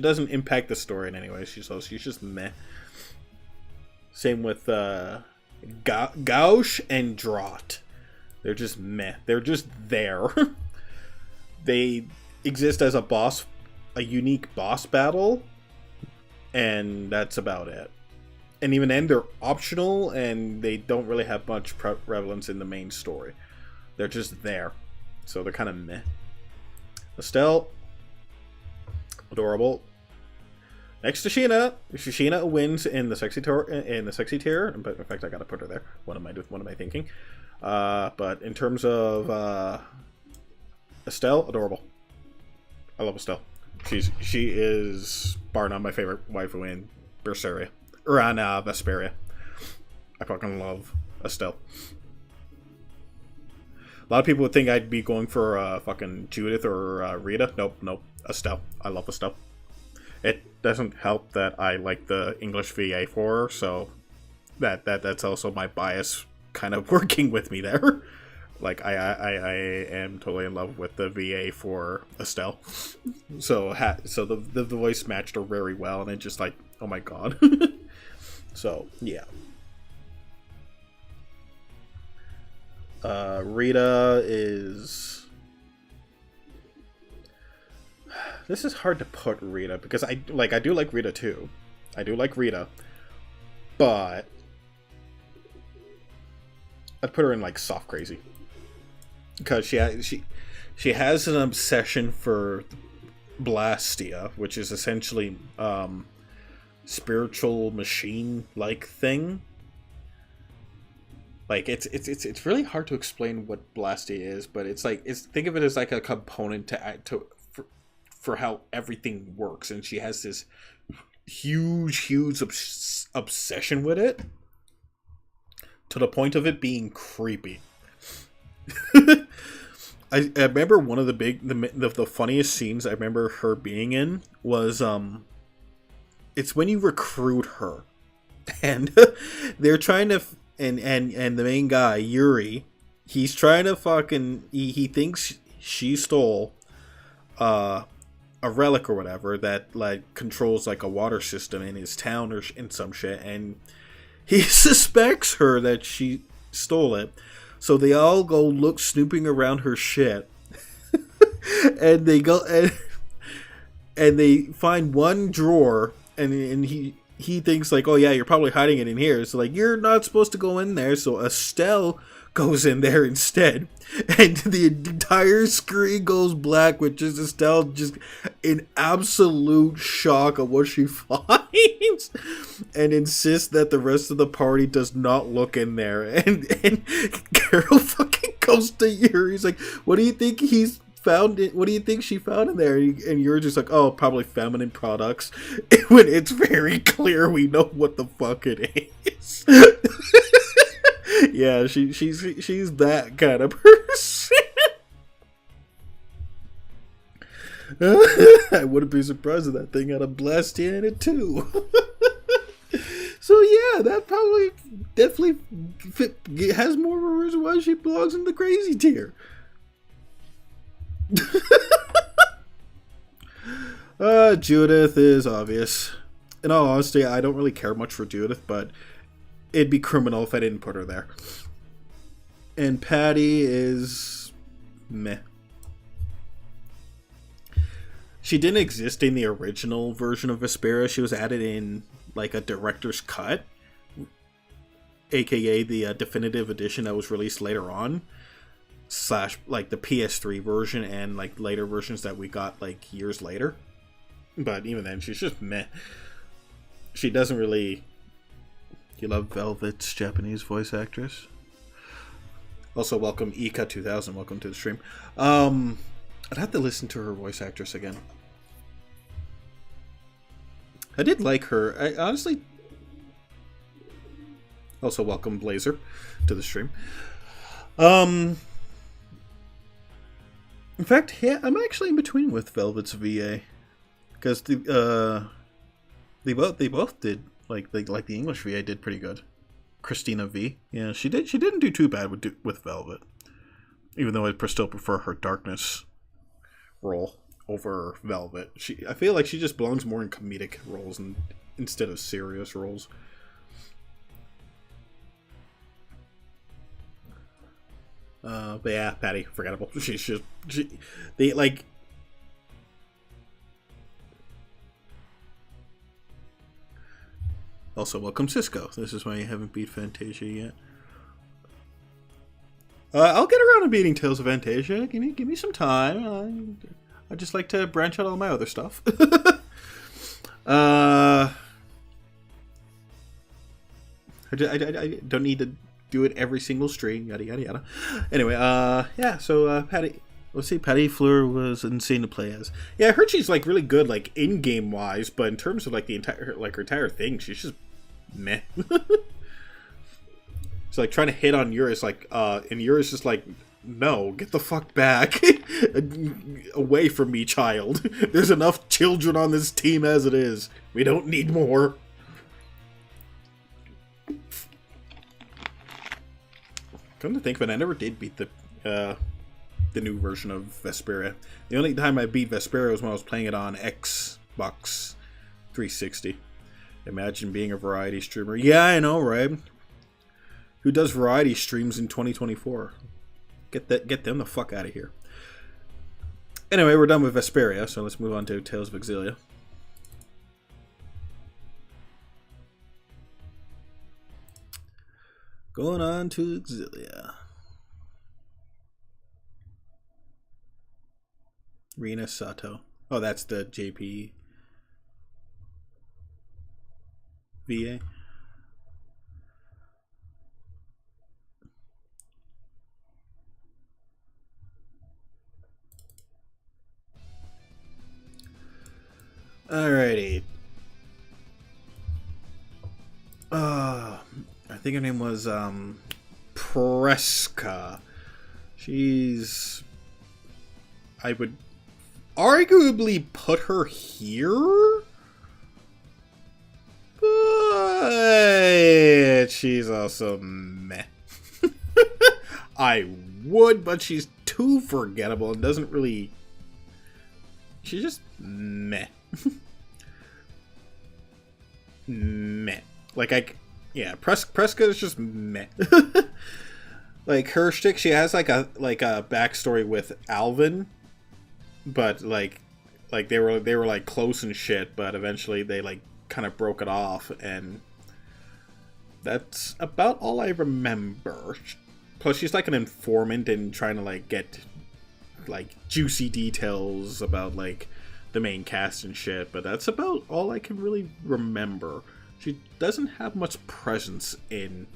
doesn't impact the story in any way. She's just meh. Same with Gauche and Draught. They're just meh. They're just there. They exist as a unique boss battle, and that's about it. And even then, they're optional, and they don't really have much prevalence in the main story. They're just there. So they're kind of meh. Estelle, adorable. Next to Sheena. Sheena wins in the sexy tier. But in fact, I gotta put her there. What am I thinking? But in terms of Estelle, adorable. I love Estelle. She is bar none my favorite waifu in Berseria. Or on Vesperia. I fucking love Estelle. A lot of people would think I'd be going for fucking Judith or Rita. Nope. Estelle. I love Estelle. doesn't help that I like the English VA for her, so that's also my bias kind of working with me there. Like, I am totally in love with the VA for Estelle. So the voice matched her very well, and it just like, oh my god. So, yeah. Rita is... This is hard to put Rita, because I do like Rita too. I do like Rita. But I'd put her in like soft crazy. Because she has an obsession for Blastia, which is essentially spiritual machine like thing. Like it's really hard to explain what Blastia is, but think of it as like a component for how everything works, and she has this huge obsession with it to the point of it being creepy. I remember one of the funniest scenes I remember her being in was it's when you recruit her, and they're trying to and the main guy Yuri, he's trying to fucking he thinks she stole a relic or whatever that like controls like a water system in his town or in some shit, and he suspects her that she stole it. So they all go look snooping around her shit, and they go and they find one drawer, and he thinks like, oh yeah, you're probably hiding it in here. So like, you're not supposed to go in there. So Estelle goes in there instead, and the entire screen goes black with just Estelle just in absolute shock of what she finds, and insists that the rest of the party does not look in there. And Carol fucking goes to Yuri. He's like, what do you think he's found it? What do you think she found in there? And you're just like, oh, probably feminine products. When it's very clear we know what the fuck it is. Yeah, she's that kind of person. I wouldn't be surprised if that thing had a Blastia in it too. So yeah, that probably definitely has more of a reason why she belongs in the crazy tier. Judith is obvious. In all honesty, I don't really care much for Judith, but it'd be criminal if I didn't put her there. And Patty is meh. She didn't exist in the original version of Vespera. She was added in like a director's cut, aka the definitive edition that was released later on, / like the PS3 version and like later versions that we got like years later. But even then, she's just meh. She doesn't really... You love Velvet's Japanese voice actress? Also, welcome Ika2000. Welcome to the stream. I'd have to listen to her voice actress again. I did like her. I honestly... Also, welcome Blazer to the stream. In fact, yeah, I'm actually in between with Velvet's VA. Because they both did like the English VA did pretty good. Christina V, yeah, she didn't do too bad with Velvet, even though I still prefer her Darkness role over Velvet. I feel like she just belongs more in comedic roles instead of serious roles. But yeah, Patty, forgettable. They like. Also, welcome Cisco. This is why you haven't beat Fantasia yet. I'll get around to beating Tales of Fantasia. Give me some time. I just like to branch out all my other stuff. I don't need to do it every single stream. Yada yada yada. Anyway, yeah. So Patty. Let's see, Patty Fleur was insane to play as. Yeah, I heard she's like really good, like in-game wise, but in terms of like her entire thing, she's just meh. It's like trying to hit on Eurus, like, and Eurus just like no, get the fuck back. Away from me, child. There's enough children on this team as it is. We don't need more. Come to think of it, I never did beat the new version of Vesperia. The only time I beat Vesperia was when I was playing it on Xbox 360. Imagine being a variety streamer. Yeah, I know, right? Who does variety streams in 2024? Get them the fuck out of here. Anyway, we're done with Vesperia, so let's move on to Tales of Exilia. Going on to Exilia. Rina Sato. Oh, that's the JP VA. Alrighty. I think her name was Preska. She's, I would arguably put her here, but she's also meh. I would, but she's too forgettable and doesn't really. She's just meh. Meh. Yeah, Preska is just meh. Like her shtick, she has like a backstory with Alvin, but like they were like close and shit, but eventually they like kind of broke it off, and that's about all I remember. Plus, she's like an informant and trying to like get like juicy details about like the main cast and shit, but that's about all I can really remember. She doesn't have much presence in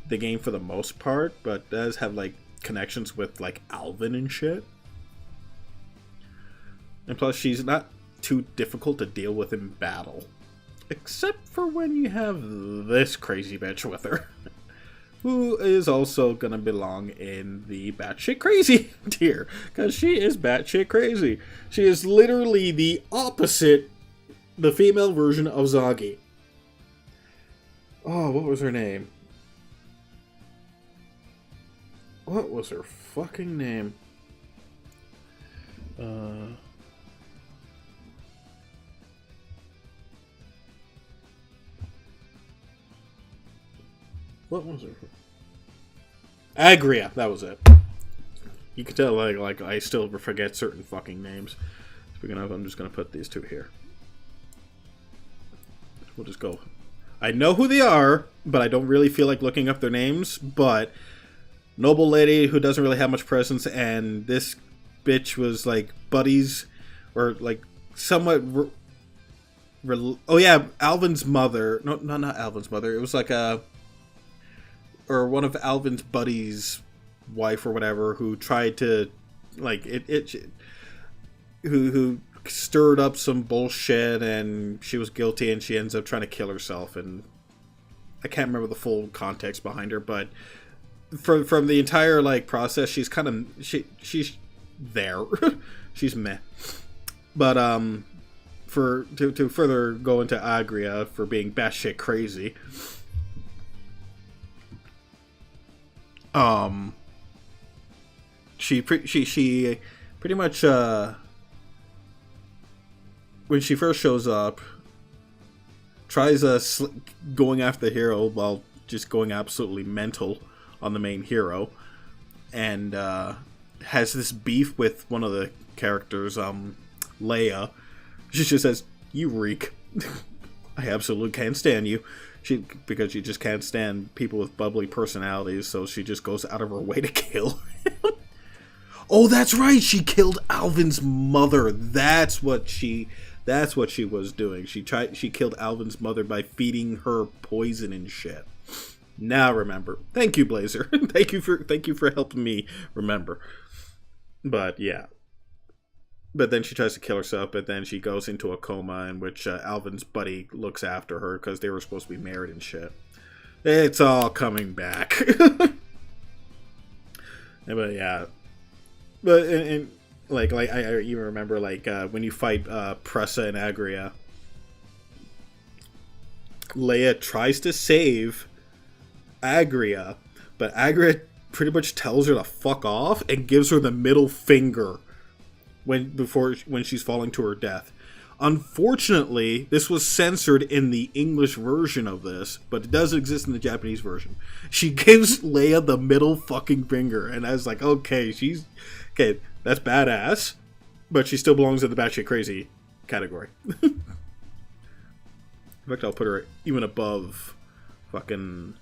the game for the most part, but does have like connections with like Alvin and shit. And plus, she's not too difficult to deal with in battle, except for when you have this crazy bitch with her, who is also gonna belong in the batshit crazy tier, because she is batshit crazy. She is literally the opposite, the female version of Zagi. Oh, what was her name? What was her fucking name? What was her? Agria, that was it. You can tell, like I still forget certain fucking names. Speaking of, I'm just gonna put these two here. We'll just go. I know who they are, but I don't really feel like looking up their names. But noble lady who doesn't really have much presence, and this bitch was like buddies, or like somewhat. Oh yeah, Alvin's mother. No, not Alvin's mother. It was like or one of Alvin's buddies' wife or whatever, who tried to, like, who stirred up some bullshit, and she was guilty, and she ends up trying to kill herself, and I can't remember the full context behind her, but from the entire, like, process, she's kind of, she's there. She's meh. But, to further go into Agria for being batshit crazy, she pretty much, when she first shows up, tries going after the hero while just going absolutely mental on the main hero, and has this beef with one of the characters, Leia. She just says, "You reek." I absolutely can't stand you. Because she just can't stand people with bubbly personalities, so she just goes out of her way to kill him. Oh, that's right. She killed Alvin's mother. That's what she was doing. She killed Alvin's mother by feeding her poison and shit. Now remember. Thank you, Blazer. thank you for helping me remember. But yeah. But then she tries to kill herself, but then she goes into a coma in which Alvin's buddy looks after her because they were supposed to be married and shit. It's all coming back. But yeah, but and like I even remember like when you fight Pressa and Agria, Leia tries to save Agria, but Agria pretty much tells her to fuck off and gives her the middle finger when she's falling to her death. Unfortunately, this was censored in the English version of this, but it does exist in the Japanese version. She gives Leia the middle fucking finger, and I was like, okay, that's badass, but she still belongs in the batshit crazy category. In fact, I'll put her even above fucking...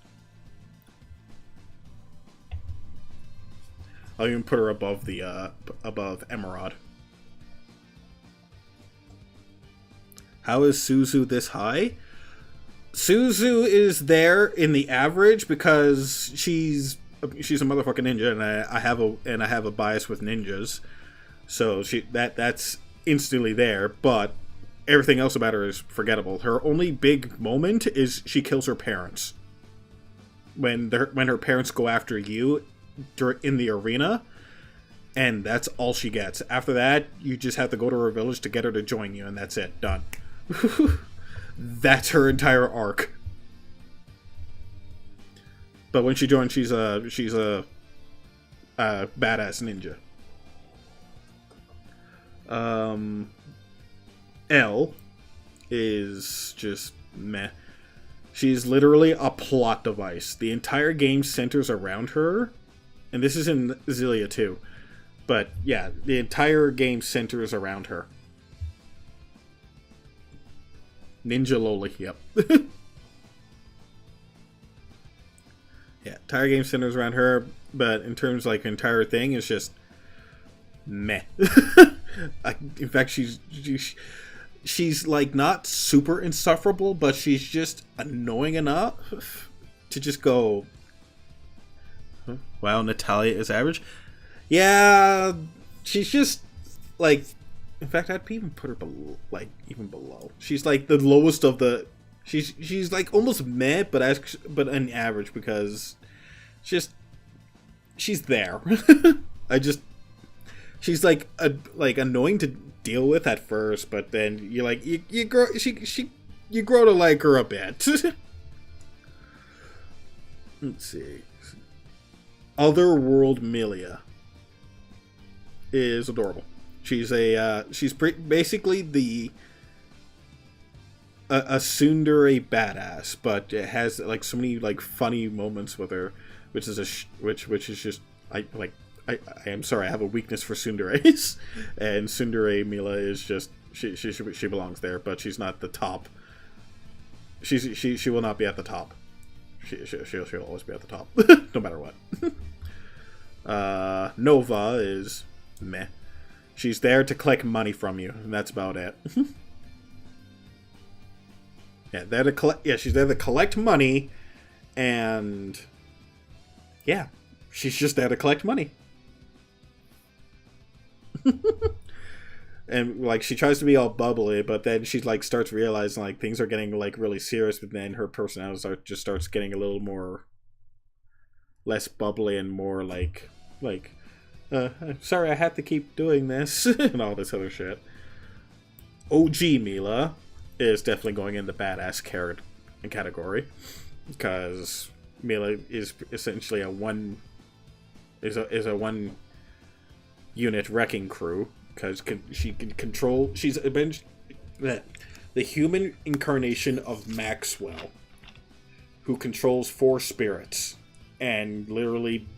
I'll even put her above above Emerald. How is Suzu this high? Suzu is there in the average because she's a motherfucking ninja, and I have a bias with ninjas, so that's instantly there. But everything else about her is forgettable. Her only big moment is she kills her parents when her parents go after you in the arena, and that's all she gets. After that, you just have to go to her village to get her to join you, and that's it. Done. That's her entire arc. But when she joins, she's a badass ninja. L is just meh. She's literally a plot device. The entire game centers around her, and this is in Xillia too. But yeah, the entire game centers around her. Ninja Loli, yep. Yeah, entire game centers around her, but in terms of like entire thing, it's just meh. In fact, she's like not super insufferable, but she's just annoying enough to just go, huh? Wow, Natalia is average. Yeah, she's just like. In fact, I'd even put her below, like even below. She's like the lowest of the. She's like almost meh, but an average because she's there. She's like annoying to deal with at first, but then you like you grow you grow to like her a bit. Let's see. Otherworld Milia is adorable. She's basically a tsundere badass, but it has like so many like funny moments with her, which is just I am sorry, I have a weakness for tsunderes, and tsundere Mila is just she belongs there, but she's not the top. She will not be at the top. She'll always be at the top, no matter what. Nova is meh. She's there to collect money from you, and that's about it. She's there to collect money, and yeah, she's just there to collect money. And like she tries to be all bubbly, but then she like starts realizing like things are getting like really serious, but then her personality just starts getting a little more less bubbly and more like. I'm sorry I have to keep doing this, and all this other shit. OG Mila is definitely going in the badass category, because Mila is essentially a one unit wrecking crew, because she can control. She's the human incarnation of Maxwell, who controls 4 spirits, and literally.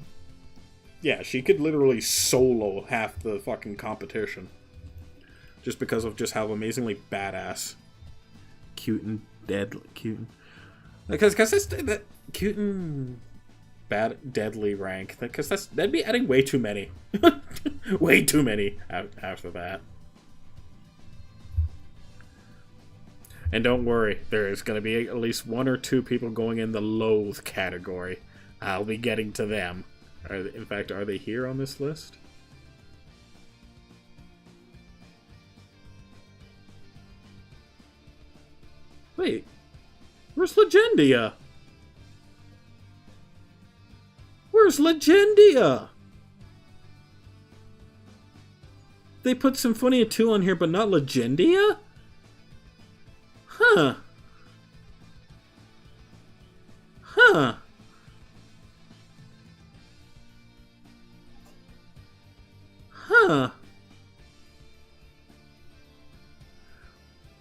Yeah, she could literally solo half the fucking competition. Just because of just how amazingly badass. Cute and deadly. Cute. Because that's that cute and deadly rank. Because that'd be adding way too many. Way too many after that. And don't worry, there is going to be at least 1 or 2 people going in the loathe category. I'll be getting to them. In fact, are they here on this list? Wait, where's Legendia? Where's Legendia? they put Symphonia 2 on here, but not Legendia? Huh. Huh. Huh.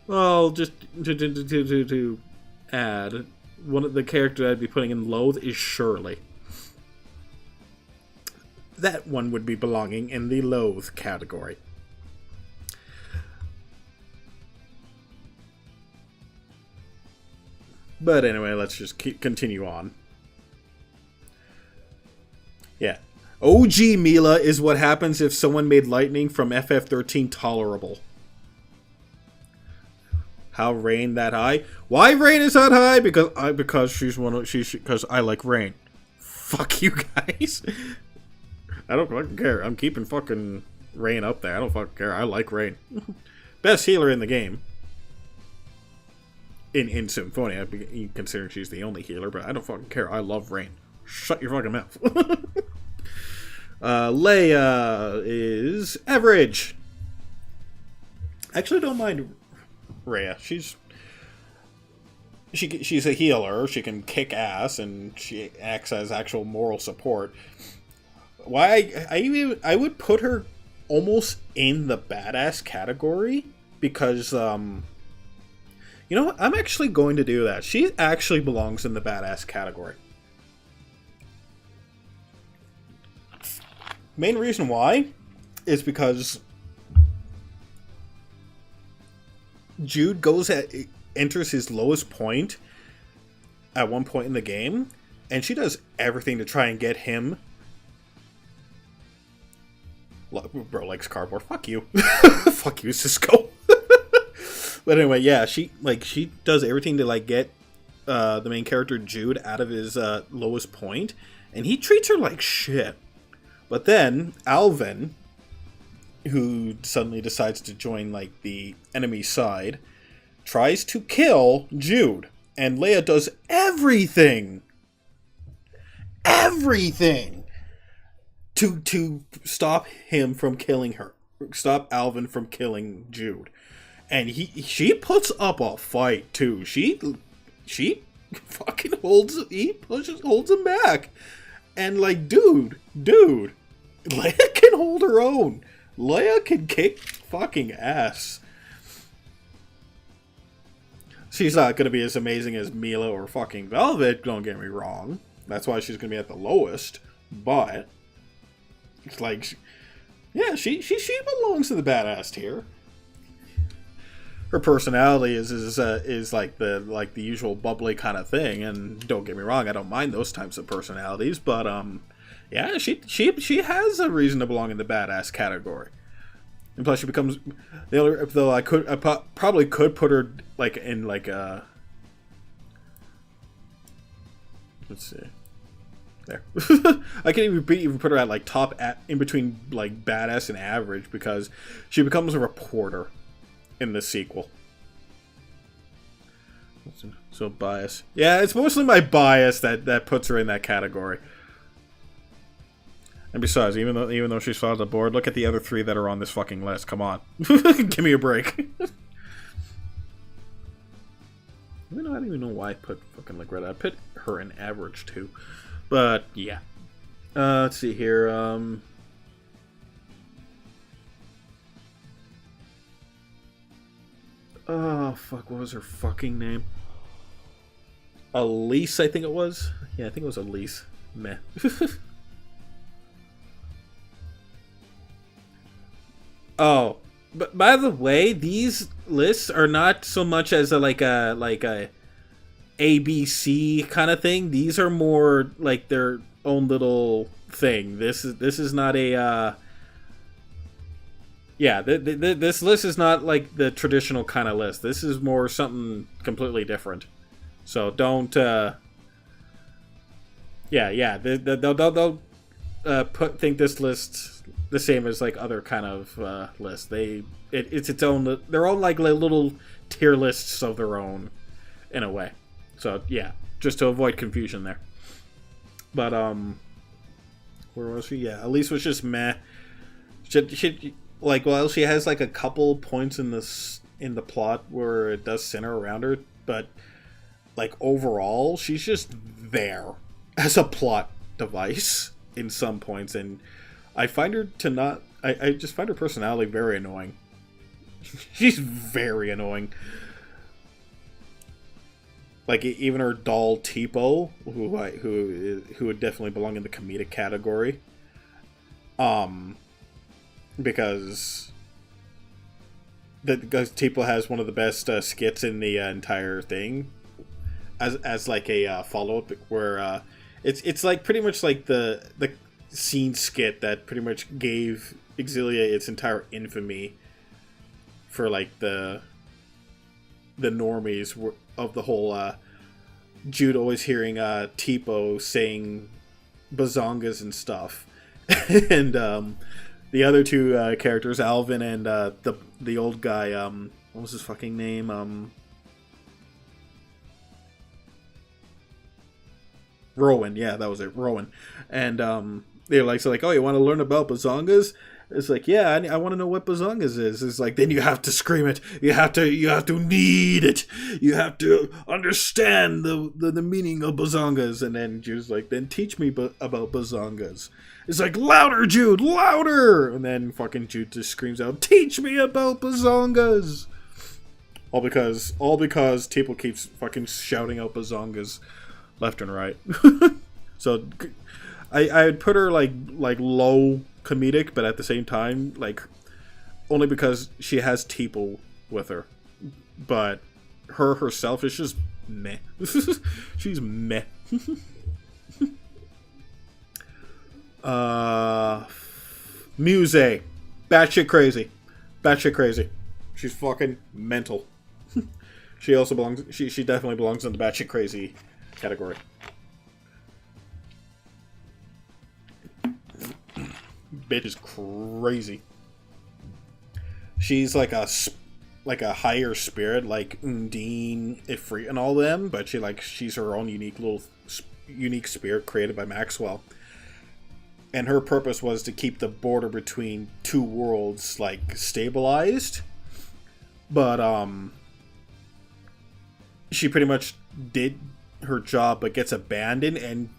Well, just to add, one of the characters I'd be putting in Loathe is Shirley. That one would be belonging in the Loathe category. But anyway, let's just continue on. Yeah. OG Mila is what happens if someone made lightning from FF13 tolerable. How Rain that high? Why Rain is that high? Because I like Rain. Fuck you guys. I don't fucking care. I'm keeping fucking Rain up there. I don't fucking care. I like Rain. Best healer in the game. In Symphonia, considering she's the only healer, but I don't fucking care. I love Rain. Shut your fucking mouth. Leia is average. Actually, don't mind Rhea. She's a healer. She can kick ass, and she acts as actual moral support. Why I would put her almost in the badass category because you know what? I'm actually going to do that. She actually belongs in the badass category. Main reason why is because Jude enters his lowest point at one point in the game, and she does everything to try and get him. Bro likes cardboard. Fuck you. Fuck you, Cisco. But anyway, yeah, she does everything to get the main character Jude out of his lowest point, and he treats her like shit. But then Alvin, who suddenly decides to join the enemy side, tries to kill Jude, and Leia does everything to stop him from killing her, stop Alvin from killing Jude. And she puts up a fight too. She fucking holds him back. And dude, Leia can hold her own. Leia can kick fucking ass. She's not gonna be as amazing as Mila or fucking Velvet, don't get me wrong. That's why she's gonna be at the lowest. But it's yeah, she belongs to the badass tier. Her personality is like the usual bubbly kind of thing, and don't get me wrong, I don't mind those types of personalities, but yeah, she has a reason to belong in the badass category. And plus, she becomes the other. Though I probably could put her in a. Let's see. There. I can even put her at top in between badass and average, because she becomes a reporter in the sequel. So bias. Yeah, it's mostly my bias that puts her in that category. And besides, even though she's filed the board, look at the other three that are on this fucking list. Come on. Give me a break. I don't even know why I put fucking Greta. I put her in average too. But yeah. Let's see here. Oh, fuck, what was her fucking name? Elise, I think it was. Yeah, I think it was Elise. Meh. Oh, but by the way, these lists are not so much as a ABC kind of thing. These are more their own little thing. This is not a yeah, this list is not the traditional kind of list. This is more something completely different. So don't they'll think this list the same as other kind of lists. It's its own, their own little tier lists of their own in a way. So yeah, just to avoid confusion there. But where was she? Yeah, Elise was just meh. like, while she has like a couple points in the plot where it does center around her, but like overall, she's just there as a plot device in some points, and I find her to not. I just find her personality very annoying. She's very annoying. Like, even her doll Tipo, who would definitely belong in the comedic category. Because Tipo has one of the best skits in the entire thing, as like a follow up where it's like pretty much like the scene skit that pretty much gave Exilia its entire infamy for like the normies of the whole Jude always hearing Tipo saying bazongas and stuff. And the other two characters, Alvin and the old guy, what was his fucking name? Rowan, yeah, that was it, Rowan. And they're like, so like, oh, you want to learn about bazongas? It's like, yeah, I want to know what bazongas is. It's like, then you have to scream it. You have to need it. You have to understand the meaning of bazongas. And then Jude's like, then teach me about bazongas. It's like, louder, Jude, louder! And then fucking Jude just screams out, teach me about bazongas! All because Tipo keeps fucking shouting out bazongas left and right. So I'd put her like low comedic, but at the same time, like, only because she has Tipo with her. But her herself is just meh. She's meh. Muse. Batshit crazy. Batshit crazy. She's fucking mental. She also belongs, she definitely belongs in the batshit crazy category. Bitch is crazy. She's like a higher spirit, like Undine, Ifrit, and all them, but she's her own unique spirit created by Maxwell. And her purpose was to keep the border between two worlds like stabilized. But she pretty much did her job, but gets abandoned, and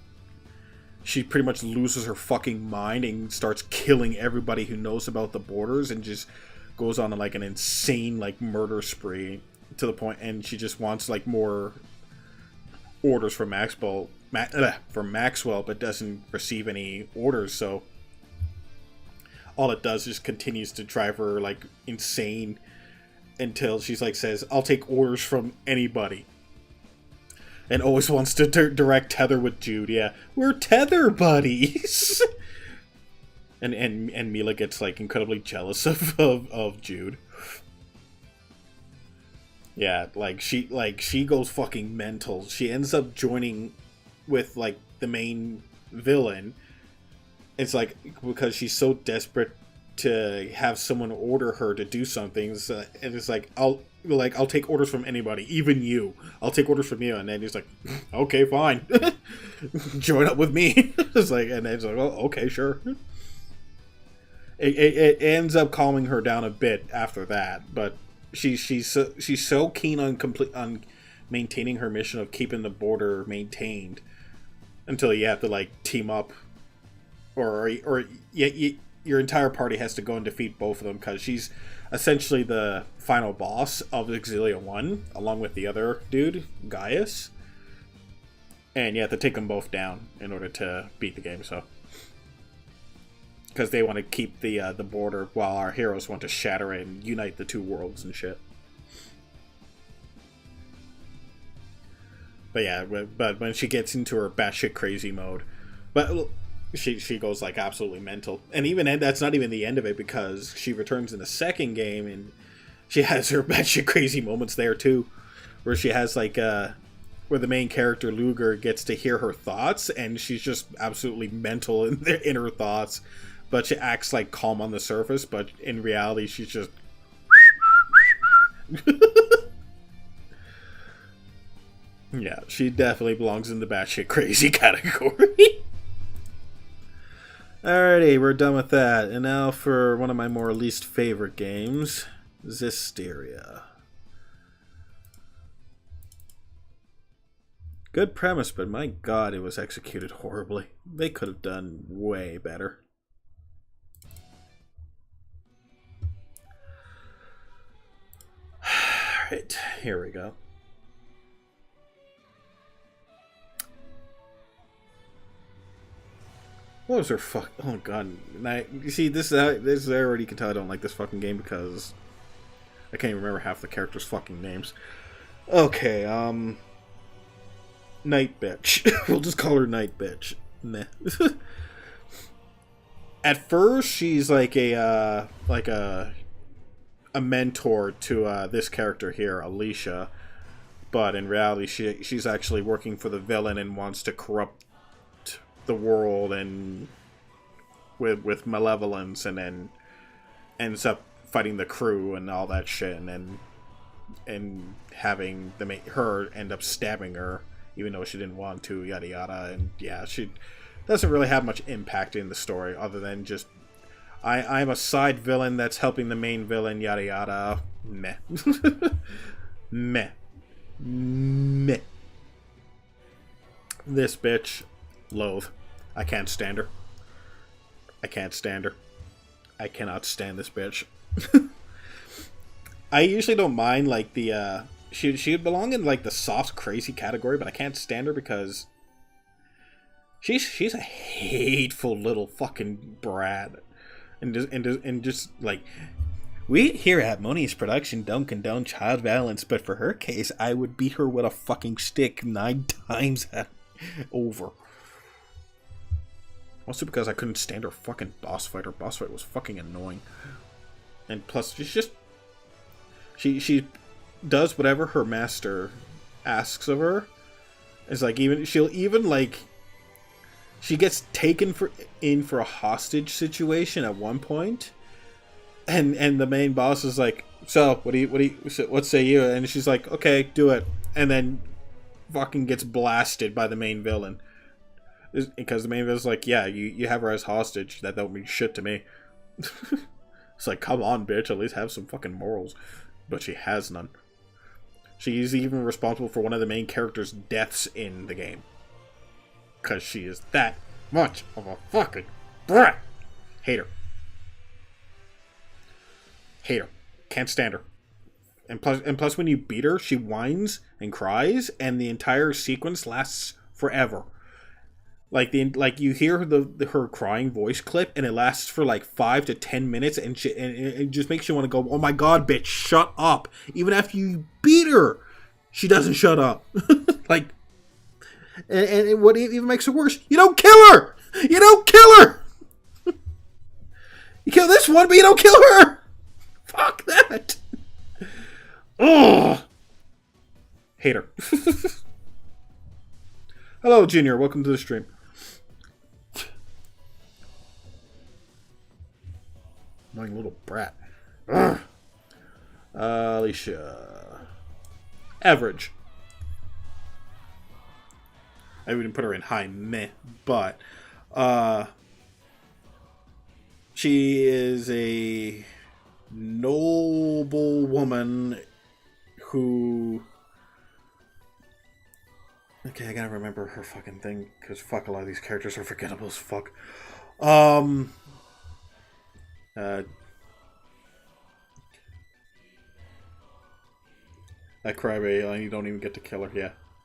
she pretty much loses her fucking mind and starts killing everybody who knows about the borders, and just goes on like an insane like murder spree to the point, and she just wants like more orders from Maxwell, but doesn't receive any orders. So all it does is continues to drive her like insane until she's like says, "I'll take orders from anybody." And always wants to direct tether with Jude. Yeah, we're tether buddies. and Mila gets like incredibly jealous of Jude. Yeah, she goes fucking mental. She ends up joining with like the main villain. It's like because she's so desperate to have someone order her to do something, and it's like I'll take orders from anybody, even you. I'll take orders from you. And then he's like, okay, fine. Join up with me. It's like, and then it's like, oh, okay, sure. It ends up calming her down a bit after that, but she's so keen on maintaining her mission of keeping the border maintained until you have to like team up, or your entire party has to go and defeat both of them, because she's essentially the final boss of Exilia 1, along with the other dude, Gaius. And you have to take them both down in order to beat the game, so. Because they want to keep the border, while our heroes want to shatter it and unite the two worlds and shit. But yeah, but when she gets into her batshit crazy mode, but she goes like absolutely mental. And even that's not even the end of it, because she returns in the second game and she has her batshit crazy moments there too, where she has like where the main character Luger gets to hear her thoughts, and she's just absolutely mental in her thoughts, but she acts like calm on the surface, but in reality she's just yeah, she definitely belongs in the batshit crazy category. Alrighty, we're done with that. And now for one of my more least favorite games, Zysteria. Good premise, but my god, it was executed horribly. They could have done way better. Alright, here we go. What was her fuck? Oh god! You see, this is already, you can tell I don't like this fucking game because I can't even remember half the characters' fucking names. Okay, Night Bitch. We'll just call her Night Bitch. Meh. At first, she's like a mentor to this character here, Alicia, but in reality, she's actually working for the villain and wants to corrupt the world and with malevolence, and then ends up fighting the crew and all that shit, and having her end up stabbing her even though she didn't want to, yada yada. And yeah, she doesn't really have much impact in the story other than just I'm a side villain that's helping the main villain, yada yada. Meh. Meh. Meh. This bitch, loathe. I can't stand her. I can't stand her. I cannot stand this bitch. I usually don't mind like the she would belong in like the soft crazy category, but I can't stand her because she's a hateful little fucking brat. And just like, we here at Moni's Production don't condone child violence, but for her case, I would beat her with a fucking stick 9 times over. Also because I couldn't stand her fucking boss fight. Her boss fight was fucking annoying. And plus, she's just... She does whatever her master asks of her. It's like, she'll even like... She gets taken in for a hostage situation at one point. And the main boss is like, so, what say you? And she's like, okay, do it. And then fucking gets blasted by the main villain. Because the main villain's like, yeah, you have her as hostage. That don't mean shit to me. It's like, come on, bitch, at least have some fucking morals. But she has none. She's even responsible for one of the main characters' deaths in the game. Because she is that much of a fucking brat. Hate her. Hate her. Can't stand her. And plus when you beat her, she whines and cries, and the entire sequence lasts forever. Like you hear her crying voice clip, and it lasts for like 5 to 10 minutes, and it just makes you want to go, oh my god, bitch, shut up. Even after you beat her, she doesn't shut up. Like, and what even makes it worse, you don't kill her. You don't kill her. You kill this one, but you don't kill her. Fuck that. Ugh. Hate her. Hello, Junior. Welcome to the stream. Annoying little brat. Alicia. Average. I wouldn't put her in high meh, but she is a noble woman who... Okay, I gotta remember her fucking thing, because fuck, a lot of these characters are forgettable as fuck. That crybaby, you don't even get to kill her.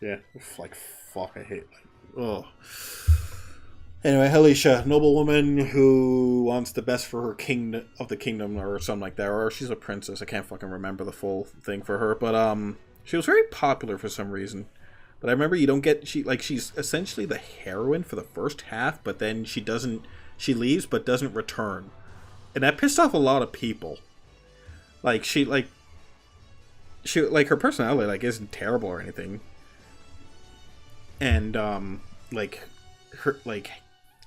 Yeah. Like, fuck, I hate. Ugh. Anyway, Alicia, noble woman who wants the best for her kingdom or something like that, or she's a princess. I can't fucking remember the full thing for her, but she was very popular for some reason. But I remember you don't get she's essentially the heroine for the first half, but then she leaves but doesn't return. And that pissed off a lot of people. Her personality isn't terrible or anything. And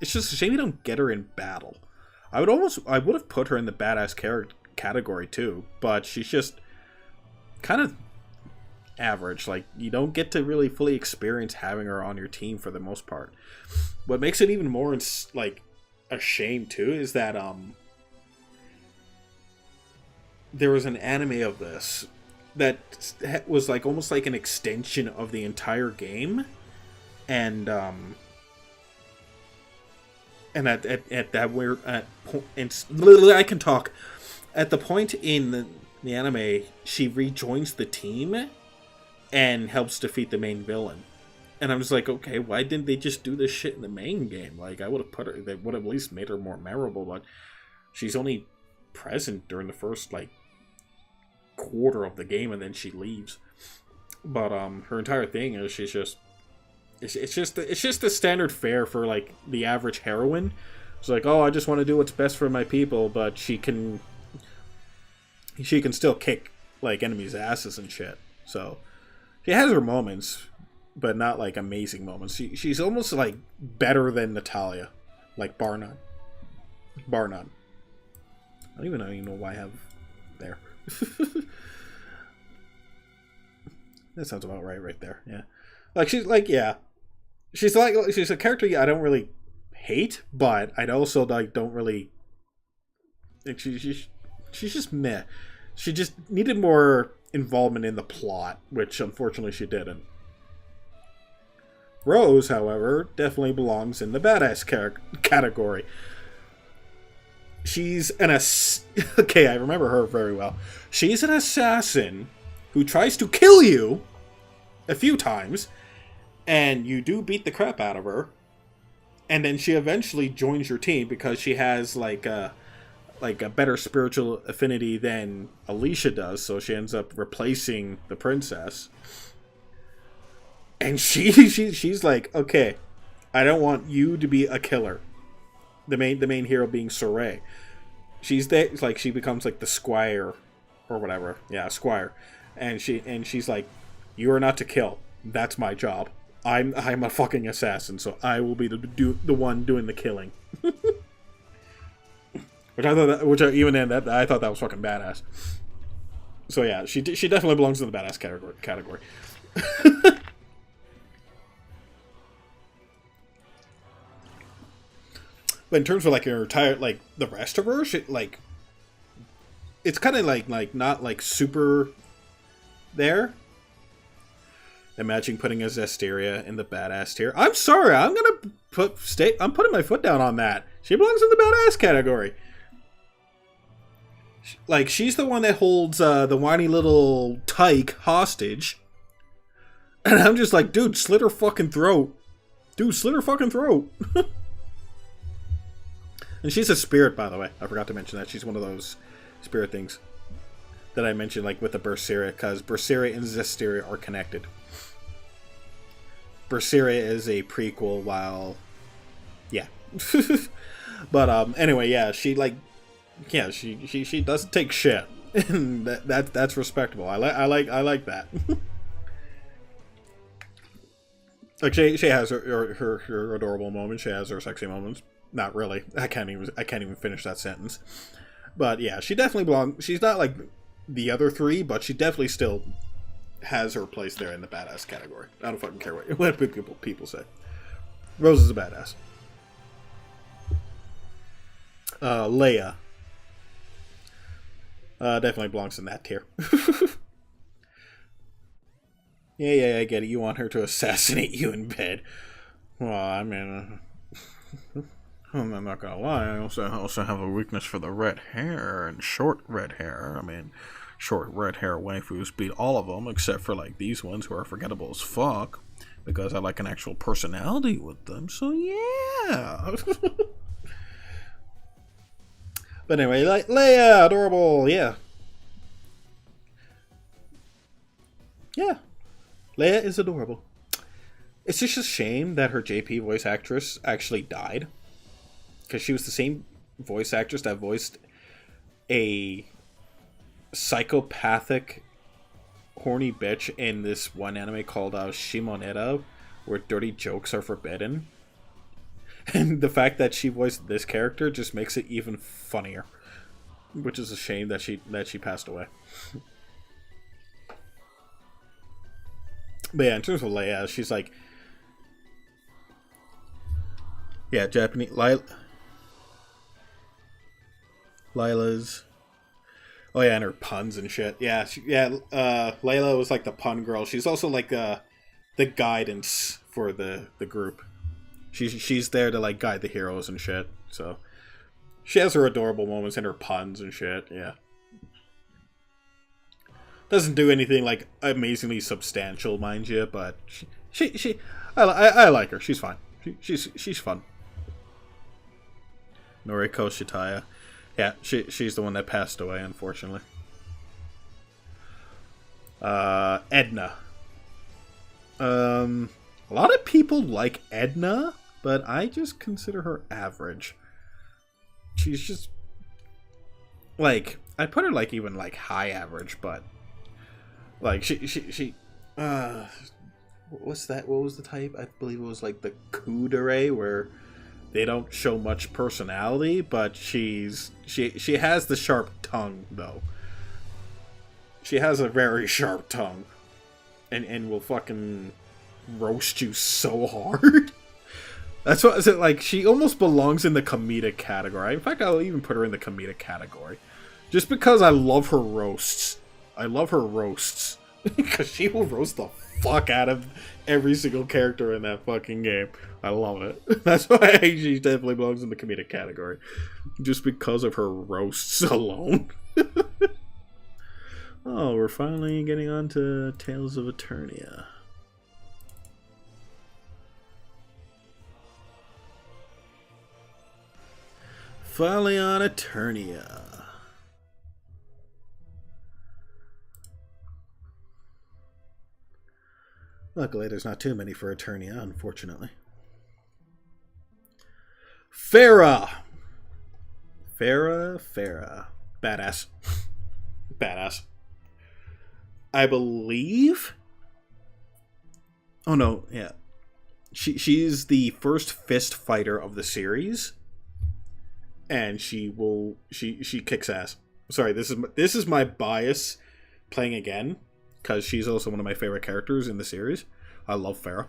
it's just a shame you don't get her in battle. I would have put her in the badass category too, but she's just kind of average. Like, you don't get to really fully experience having her on your team for the most part. What makes it even more a shame too is that there was an anime of this that was like almost like an extension of the entire game, and at that where I can talk at the point in the anime she rejoins the team and helps defeat the main villain. And I'm just like, okay, why didn't they just do this shit in the main game? Like, I would have put her, they would have at least made her more memorable, but she's only present during the first, like, quarter of the game, and then she leaves. But, her entire thing is she's just, it's just the standard fare for, like, the average heroine. It's like, oh, I just want to do what's best for my people, but she can still kick, like, enemies' asses and shit. So, she has her moments, but not like amazing moments. She's almost like better than Natalia, like bar none. Bar none. I don't even know why I have there. That sounds about right there. Yeah, like she's like she's a character I don't really hate, but I'd also like don't really. Like she's just meh. She just needed more involvement in the plot, which unfortunately she didn't. Rose, however, definitely belongs in the badass category. She's an okay, I remember her very well. She's an assassin who tries to kill you a few times, and you do beat the crap out of her, and then she eventually joins your team because she has like a better spiritual affinity than Alicia does, so she ends up replacing the princess. And she's like, okay, I don't want you to be a killer. The main hero being Soray. She's there, like she becomes like the squire or whatever. Yeah, squire. And she's like, you are not to kill. That's my job. I'm a fucking assassin, so I will be the one doing the killing. I thought that was fucking badass. So yeah, she definitely belongs in the badass category. But in terms of like her entire, like the rest of her, like it's kind of like not like super there. Imagine putting a Zestiria in the badass tier. I'm sorry, I'm putting my foot down on that. She belongs in the badass category. Like she's the one that holds the whiny little tyke hostage, and I'm just like, dude, slit her fucking throat. Dude, slit her fucking throat. And she's a spirit, by the way. I forgot to mention that. She's one of those spirit things that I mentioned, like with the Berseria, because Berseria and Zestiria are connected. Berseria is a prequel, while... Yeah. But, anyway, yeah, she doesn't take shit. And that's respectable. I like that. Like, she has her adorable moments. She has her sexy moments. Not really. I can't even finish that sentence. But yeah, she definitely belongs. She's not like the other three, but she definitely still has her place there in the badass category. I don't fucking care what people say. Rose is a badass. Leia definitely belongs in that tier. Yeah, I get it. You want her to assassinate you in bed. Well, I mean... I'm not gonna lie, I also have a weakness for the red hair and short red hair. I mean, short red hair waifus beat all of them, except for like these ones who are forgettable as fuck, because I like an actual personality with them, so yeah. But anyway, like Leia, adorable, yeah. Yeah, Leia is adorable. It's just a shame that her JP voice actress actually died. Because she was the same voice actress that voiced a psychopathic, horny bitch in this one anime called Shimoneta, where dirty jokes are forbidden. And the fact that she voiced this character just makes it even funnier. Which is a shame that she passed away. But yeah, in terms of Leia, she's like... Yeah, Japanese... Lila's. Oh yeah, and her puns and shit. Yeah, Layla was like the pun girl. She's also like the guidance for the group. She's there to like guide the heroes and shit. So she has her adorable moments and her puns and shit. Yeah. Doesn't do anything like amazingly substantial, mind you, but I like her. She's fine. She's fun. Noriko Shitaya. Yeah, she's the one that passed away, unfortunately. Edna. A lot of people like Edna, but I just consider her average. She's just like, I put her like even like high average, but like she what's that? What was the type? I believe it was like the kudere, where they don't show much personality, but she has the sharp tongue though. She has a very sharp tongue, and will fucking roast you so hard. That's what I said. Like, she almost belongs in the comedic category. In fact, I'll even put her in the comedic category, just because I love her roasts. I love her roasts because she will roast the fuck out of every single character in that fucking game. I love it. That's why she definitely belongs in the comedic category, just because of her roasts alone. Oh, we're finally getting on to Tales of Eternia. Finally on Eternia. Luckily, there's not too many for Eternia, unfortunately. Farah. Badass. Badass. I believe... Oh no, yeah. She's the first fist fighter of the series. And she kicks ass. Sorry, this is my bias playing again, because she's also one of my favorite characters in the series. I love Farah.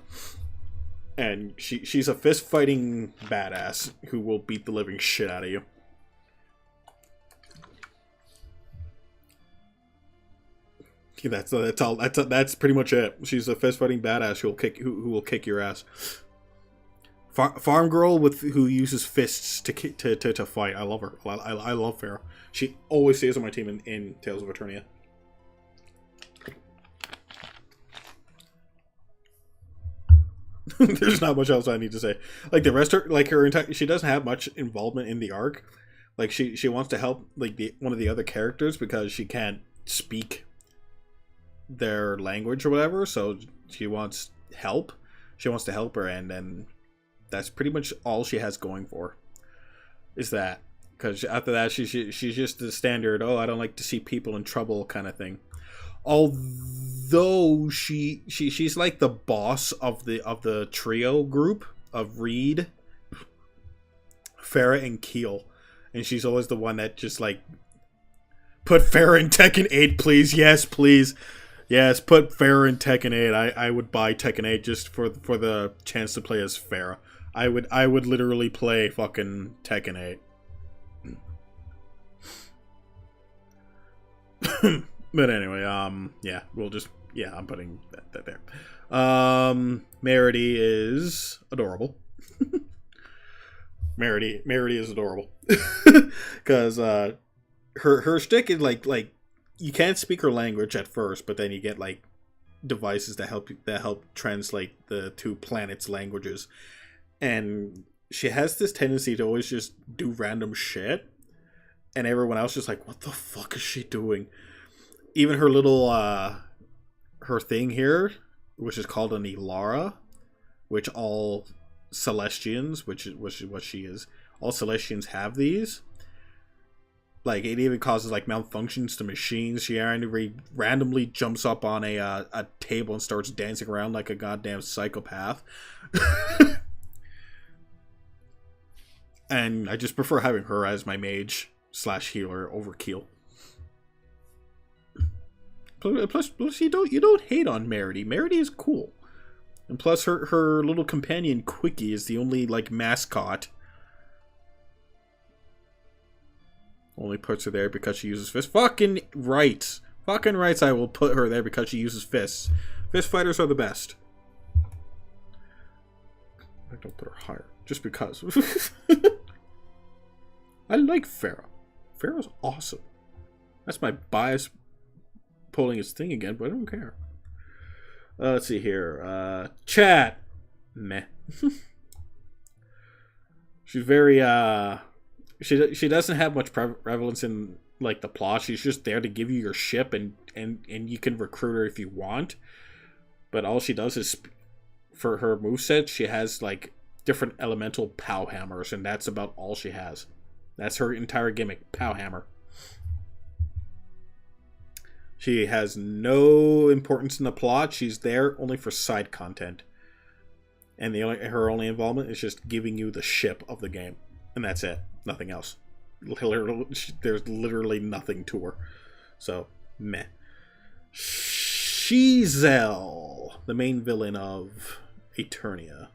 And she's a fist-fighting badass who will beat the living shit out of you. That's all. That's pretty much it. She's a fist-fighting badass who will kick your ass. Farm girl who uses fists to fight. I love her. I love Farah. She always stays on my team in Tales of Eternia. There's not much else I need to say. Like the rest of her entire, she doesn't have much involvement in the arc. Like she wants to help like one of the other characters because she can't speak their language or whatever, so she wants help. She wants to help her, and then that's pretty much all she has going for. Is that because after that she's just the standard, oh, I don't like to see people in trouble kind of thing. Although she's like the boss of the trio group of Reed, Farah, and Keel, and she's always the one that just like, put Farah in Tekken 8, please. Yes, please. Yes, put Farah in Tekken 8. I would buy Tekken 8 just for the chance to play as Farah. I would literally play fucking Tekken 8. But anyway, yeah, I'm putting that there. Merity is adorable. Merity is adorable. Because her shtick is like you can't speak her language at first, but then you get like devices that help translate the two planets' languages. And she has this tendency to always just do random shit, and everyone else just like, what the fuck is she doing? Even her little her thing here, which is called an Ilara, which all Celestians, which is what she is, all Celestians have these. Like, it even causes like malfunctions to machines. She randomly jumps up on a table and starts dancing around like a goddamn psychopath. And I just prefer having her as my mage / healer over Keel. Plus, you don't hate on Merity. Merity is cool, and plus her little companion Quickie is the only like mascot Only puts her there because she uses fists. Fucking rights. Fucking rights I will put her there because she uses fists. Fist fighters are the best. I don't put her higher. Just because. I like Farah. Farah's awesome. That's my bias pulling his thing again, but I don't care. Let's see here. Chat. Meh. She's very, she doesn't have much prevalence in, like, the plot. She's just there to give you your ship, and you can recruit her if you want. But all she does is, for her moveset, she has, like, different elemental pow hammers, and that's about all she has. That's her entire gimmick, pow hammer. She has no importance in the plot. She's there only for side content. And her only involvement is just giving you the ship of the game. And that's it. Nothing else. There's literally nothing to her. So, meh. Shizel, the main villain of Eternia.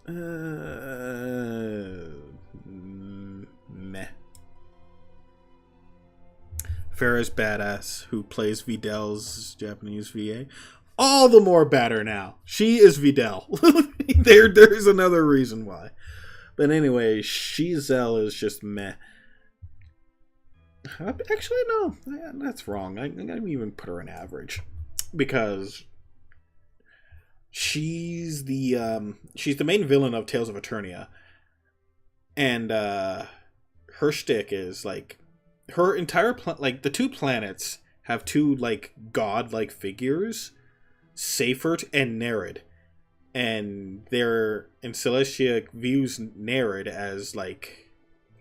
Meh. Farrah's badass, who plays Videl's Japanese VA. All the more better now. She is Videl. There's another reason why. But anyway, Shizel is just meh. Actually, no. That's wrong. I'm going to even put her in average. Because she's the main villain of Tales of Eternia. And her shtick is, like, her entire the two planets have two, like, god-like figures, Seifert and Nerid, and Celestia views Nerid as, like,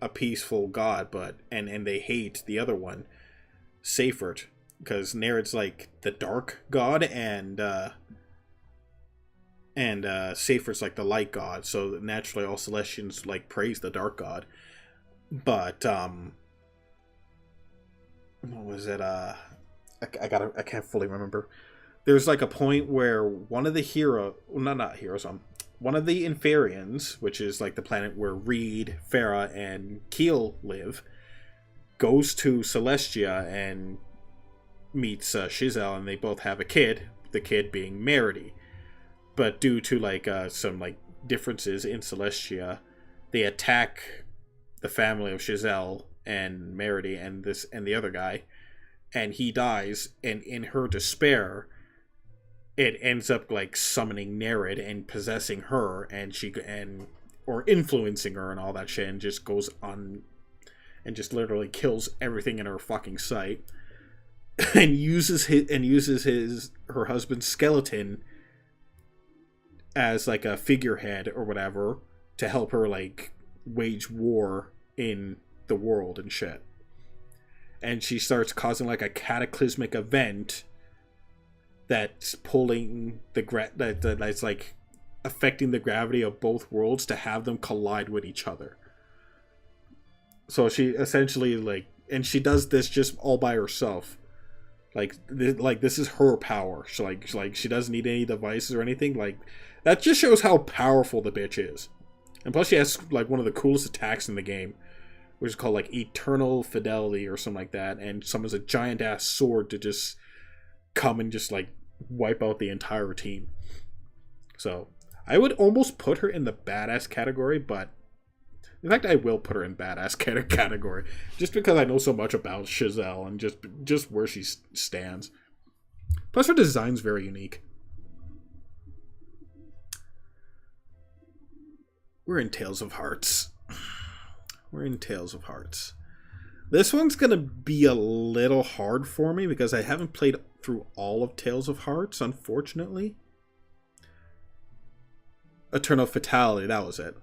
a peaceful god, but and they hate the other one, Seifert, because Nerid's, like, the dark god, and Seifert's, like, the light god, so naturally all Celestians, like, praise the dark god. But what was it? I can't fully remember. There's, like, a point where one of the one of the Inferians, which is, like, the planet where Reed, Farah, and Keel live, goes to Celestia and meets Shizel, and they both have a kid, the kid being Merity. But due to, like, some, like, differences in Celestia, they attack the family of Shizel and Merity and the other guy, and he dies, and in her despair, it ends up, like, summoning Nerid and possessing her, or influencing her and all that shit, and just goes on and just literally kills everything in her fucking sight, and uses her husband's skeleton as, like, a figurehead or whatever to help her, like, wage war in the world and shit. And she starts causing, like, a cataclysmic event that's pulling that's, like, affecting the gravity of both worlds to have them collide with each other. So she essentially, like, and she does this just all by herself. Like this is her power. She doesn't need any devices or anything. Like, that just shows how powerful the bitch is. And plus she has, like, one of the coolest attacks in the game, which is called, like, Eternal Fidelity or something like that, and summons a giant ass sword to just come and just, like, wipe out the entire team. So I would almost put her in the badass category, but in fact I will put her in badass category just because I know so much about Shizel and just where she stands. Plus her design's very unique. We're in Tales of Hearts. This one's going to be a little hard for me because I haven't played through all of Tales of Hearts, unfortunately. Eternal Fatality, that was it.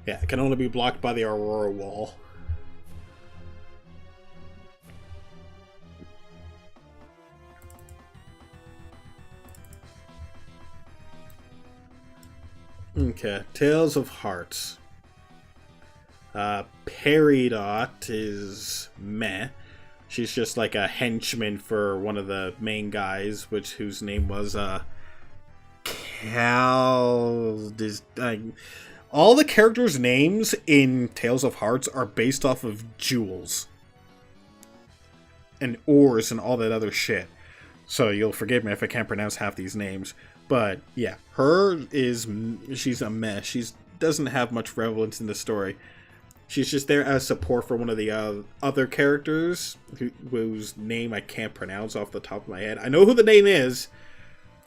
Yeah, it can only be blocked by the Aurora Wall. Okay, Tales of Hearts. Peridot is meh. She's just like a henchman for one of the main guys, whose name was Cal. All the characters' names in Tales of Hearts are based off of jewels and ores and all that other shit. So you'll forgive me if I can't pronounce half these names. But yeah, she's a mess. She doesn't have much relevance in the story. She's just there as support for one of the other characters whose name I can't pronounce off the top of my head. I know who the name is.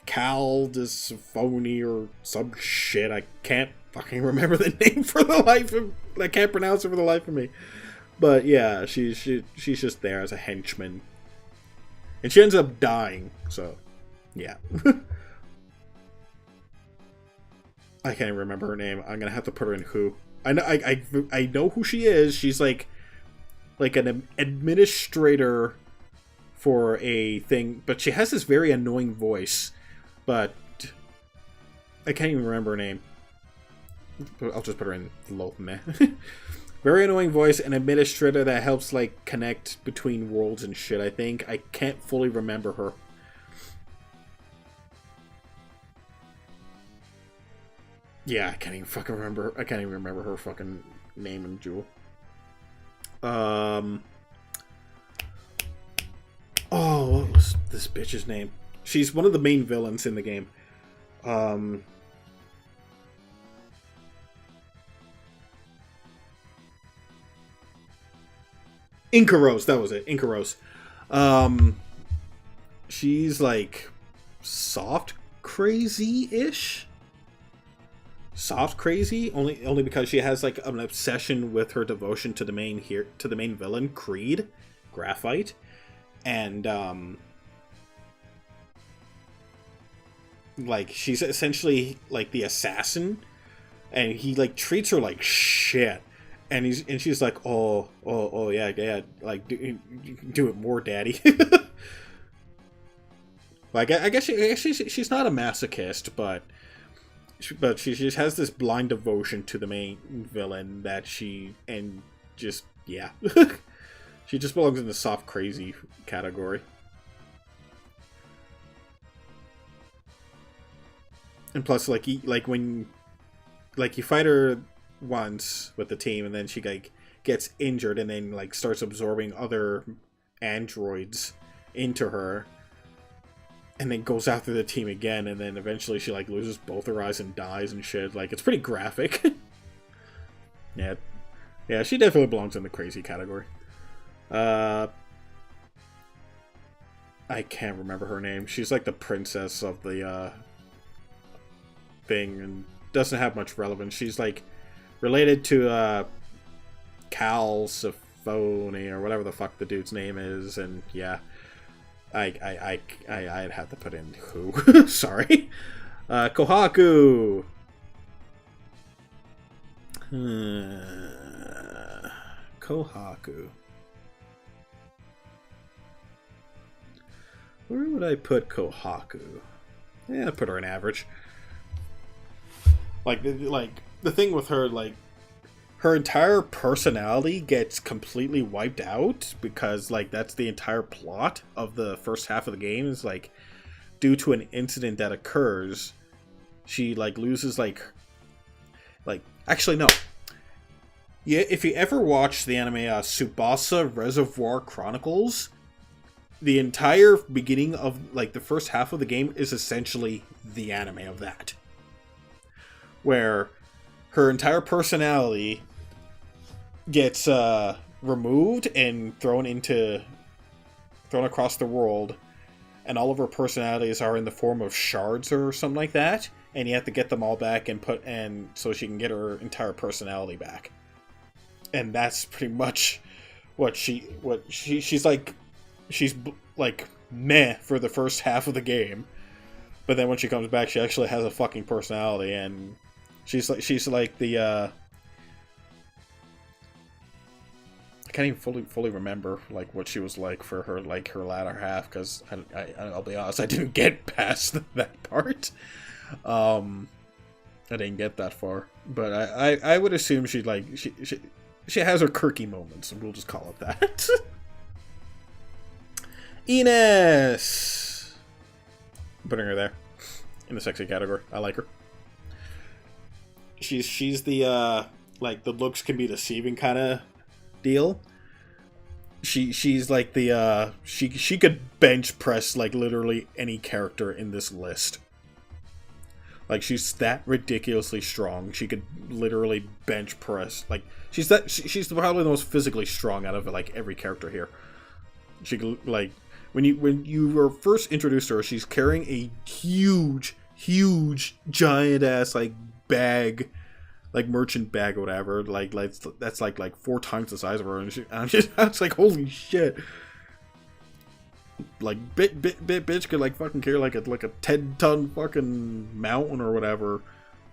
Caldisphony or some shit. I can't fucking remember the name for the life of... I can't pronounce it for the life of me. But yeah, she's just there as a henchman. And she ends up dying, so... yeah. I can't remember her name. I'm gonna have to put her in who. I know who she is. She's like an administrator for a thing, but she has this very annoying voice. But I can't even remember her name. I'll just put her in low meh. Very annoying voice, an administrator that helps like connect between worlds and shit, I think. I can't fully remember her. Yeah, I can't even fucking remember. I can't even remember her fucking name and jewel. Oh, what was this bitch's name? She's one of the main villains in the game. Inca Rose, that was it. Inca Rose. She's like soft crazy-ish. Soft crazy, only because she has like an obsession with her devotion to the main villain, Creed, Graphite, and like she's essentially like the assassin, and he like treats her like shit. And she's like, oh, yeah, like do it more, daddy. Like I guess she's not a masochist, but she just has this blind devotion to the main villain that she just belongs in the soft crazy category. And plus, when you fight her once with the team, and then she like gets injured, and then like starts absorbing other androids into her, and then goes after the team again, and then eventually she like loses both her eyes and dies and shit. Like, it's pretty graphic. Yeah, she definitely belongs in the crazy category. I can't remember her name. She's like the princess of the thing, and doesn't have much relevance. She's like related to Calciphone or whatever the fuck the dude's name is, and yeah, I'd have to put in who. Sorry, Kohaku. Kohaku. Where would I put Kohaku? Yeah, I'd put her in average. Like the thing with her, like, her entire personality gets completely wiped out because, like, that's the entire plot of the first half of the game is, like, due to an incident that occurs, she, like, loses, actually, no. Yeah, if you ever watch the anime Tsubasa Reservoir Chronicles, the entire beginning of, like, the first half of the game is essentially the anime of that. Where her entire personality gets removed and thrown across the world, and all of her personalities are in the form of shards or something like that, and you have to get them all back and so she can get her entire personality back. And that's pretty much she's like meh for the first half of the game, but then when she comes back, she actually has a fucking personality, and she's like the I can't even fully remember like what she was like for her latter half, because I'll be honest, I didn't get past that part. I didn't get that far, but I would assume she she has her quirky moments, and we'll just call it that. Ines! I'm putting her there. In the sexy category. I like her. She's the, like, the looks can be deceiving kind of deal. She's like the, she could bench press, like, literally any character in this list. Like, she's that ridiculously strong. She could literally bench press. Like, she's probably the most physically strong out of, like, every character here. She could, like, when you were first introduced to her, she's carrying a huge, giant ass, like, bag, like, merchant bag or whatever. Like that's like 4 times the size of her, and I was like, holy shit. Like, bitch could, like, fucking carry, like a 10-ton fucking mountain or whatever,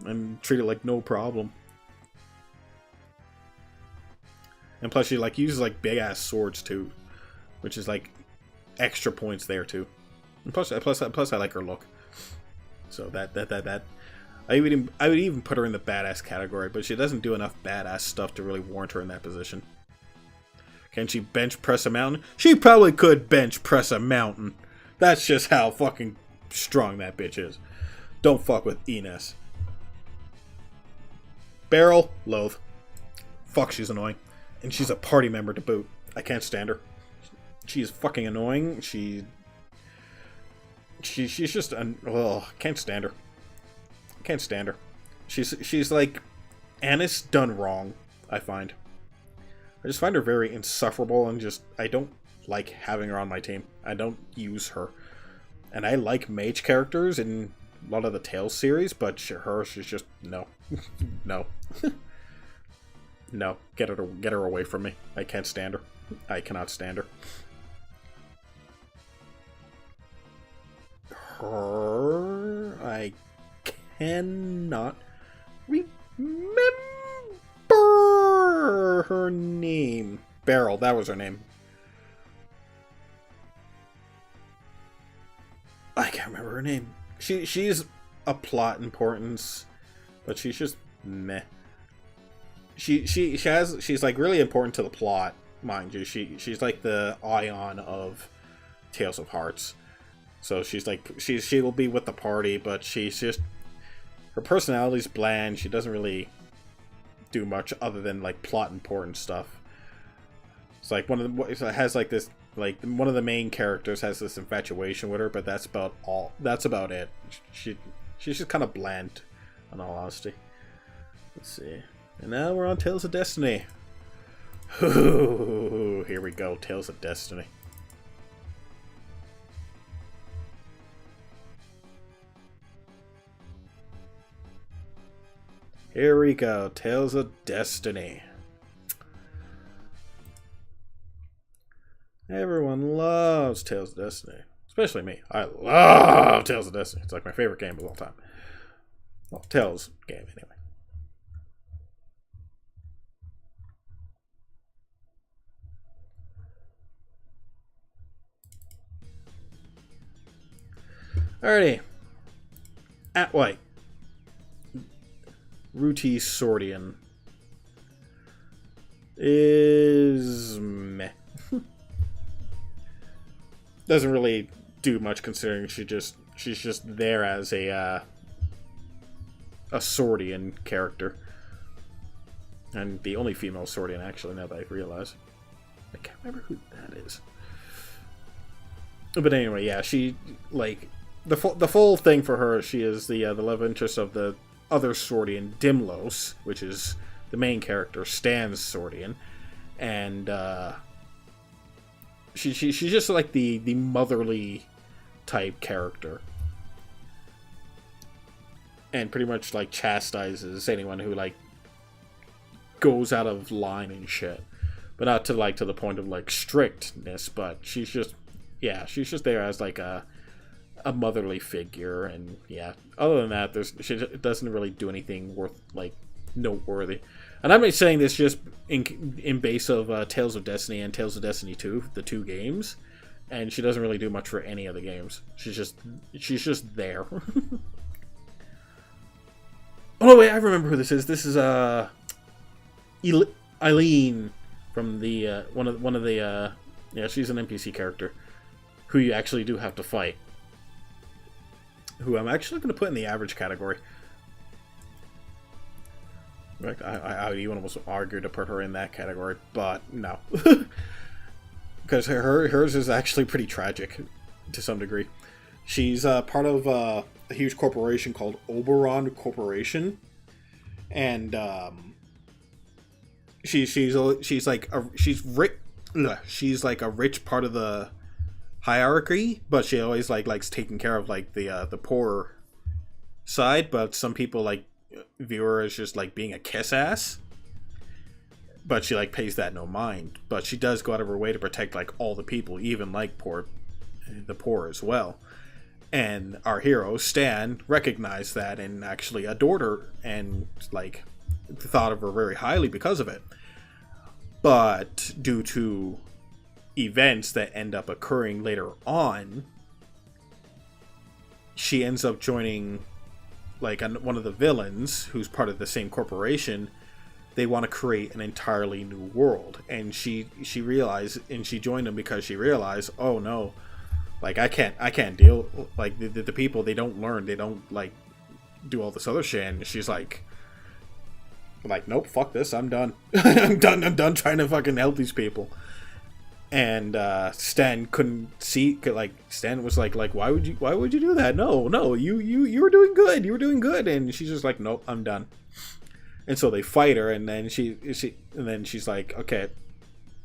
and treat it like no problem. And plus, she, like, uses, like, big-ass swords, too. Which is, like, extra points there, too. And plus I like her look. So, that. I would even put her in the badass category, but she doesn't do enough badass stuff to really warrant her in that position. Can she bench press a mountain? She probably could bench press a mountain. That's just how fucking strong that bitch is. Don't fuck with Ines. Beryl, loathe. Fuck, she's annoying. And she's a party member to boot. I can't stand her. She's fucking annoying. She's just can't stand her. Can't stand her. She's like Annis done wrong, I find. I just find her very insufferable, and just, I don't like having her on my team. I don't use her. And I like mage characters in a lot of the Tales series, but she's just, no. No. No. Get her away from me. I can't stand her. I cannot stand her. I cannot remember her name. Beryl, that was her name. I can't remember her name. She's a plot importance, but she's just meh. She's like really important to the plot, mind you. She's like the Ion of Tales of Hearts. So she's like she will be with the party, but she's just, her personality's bland. She doesn't really do much other than like plot important stuff. It's like it has like this, like one of the main characters has this infatuation with her, but that's about all. That's about it. She's just kind of bland, in all honesty. Let's see. And now we're on Tales of Destiny. Ooh, here we go, Tales of Destiny. Here we go, Tales of Destiny. Everyone loves Tales of Destiny. Especially me. I love Tales of Destiny. It's like my favorite game of all time. Well, Tales game, anyway. Alrighty. At white. Ruti Sordian is meh. Doesn't really do much considering she's just there as a Sordian character, and the only female Sordian actually. Now that I realize, I can't remember who that is. But anyway, yeah, she like the full thing for her. She is the love interest of the other Sordian, Dimlos, which is the main character, Stan's Sordian, and she's just like the motherly type character, and pretty much like chastises anyone who like goes out of line and shit, but not to like to the point of like strictness. But she's just there as like a motherly figure, and yeah, other than that, she doesn't really do anything worth like noteworthy. And I'm not saying this just in base of Tales of Destiny and Tales of Destiny 2, the 2 games, and she doesn't really do much for any of the games. She's just there. Oh wait, I remember who this is. This is Eileen from the one of the yeah, she's an NPC character who you actually do have to fight. Who I'm actually going to put in the average category. Like, I would even almost argue to put her in that category, but no. Because hers is actually pretty tragic to some degree. She's part of a huge corporation called Oberon Corporation, and she's like she's like a rich part of the hierarchy, but she always likes taking care of like the poorer side. But some people like view her as just like being a kiss ass, but she like pays that no mind. But she does go out of her way to protect like all the people, even like the poor as well. And our hero Stan recognized that and actually adored her and like thought of her very highly because of it. But due to events that end up occurring later on, she ends up joining like one of the villains who's part of the same corporation. They want to create an entirely new world, and she realized, and she joined them because she realized, oh no, like I can't deal, like the people, they don't learn, they don't like do all this other shit. And she's like nope, fuck this, I'm done. I'm done trying to fucking help these people. And Stan couldn't see, like Stan was like why would you do that? No, you were doing good. And she's just like, nope, I'm done. And so they fight her, and then she's like, okay,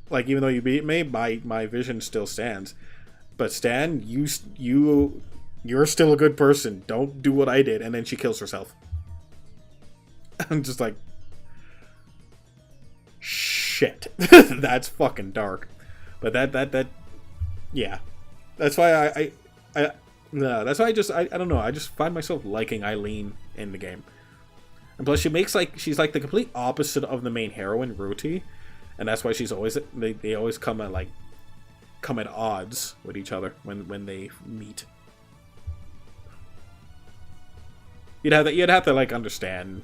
like even though you beat me, my vision still stands. But Stan, you're still a good person. Don't do what I did. And then she kills herself. I'm just like, shit. That's fucking dark. But that yeah. That's why that's why I don't know. I just find myself liking Eileen in the game. And plus, she's like the complete opposite of the main heroine, Ruti, and that's why they always come at odds with each other when they meet. You'd have to like understand.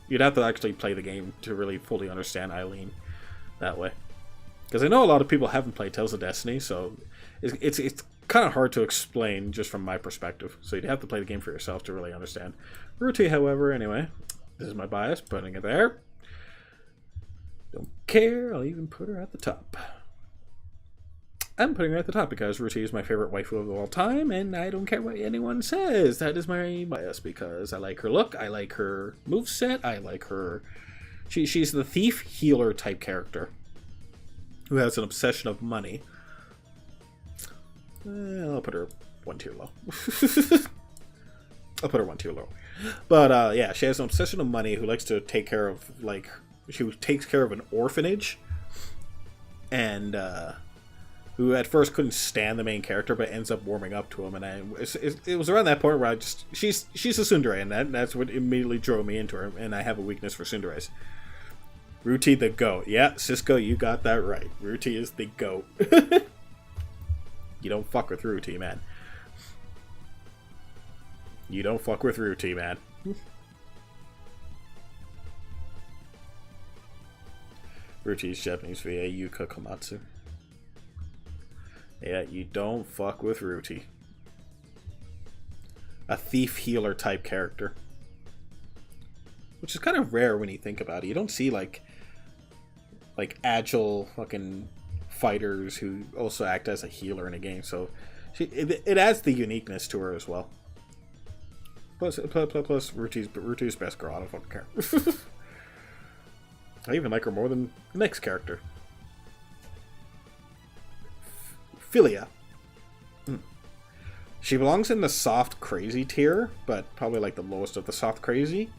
You'd have to actually play the game to really fully understand Eileen that way. Because I know a lot of people haven't played Tales of Destiny, so it's kind of hard to explain just from my perspective. So you'd have to play the game for yourself to really understand. Ruti, however, anyway, this is my bias, putting it there. Don't care, I'll even put her at the top. I'm putting her at the top because Ruti is my favorite waifu of all time, and I don't care what anyone says. That is my bias because I like her look, I like her moveset, I like her... She's the thief healer type character who has an obsession of money. I'll put her one tier low. I'll put her one tier low. But yeah, she has an obsession of money, who likes to take care of, like, she takes care of an orphanage, and who at first couldn't stand the main character, but ends up warming up to him. And it was around that point where she's a tsundere, and that's what immediately drove me into her. And I have a weakness for tsunderes. Ruti the goat. Yeah, Cisco, you got that right. Ruti is the goat. You don't fuck with Ruti, man. You don't fuck with Ruti, man. Ruti's Japanese via Yuka Komatsu. Yeah, you don't fuck with Ruti. A thief healer type character. Which is kind of rare when you think about it. You don't see like agile fucking fighters who also act as a healer in a game. So it adds the uniqueness to her as well. Plus Ruti's best girl. I don't fucking care. I even like her more than the next character. Philia. She belongs in the soft crazy tier, but probably like the lowest of the soft crazy.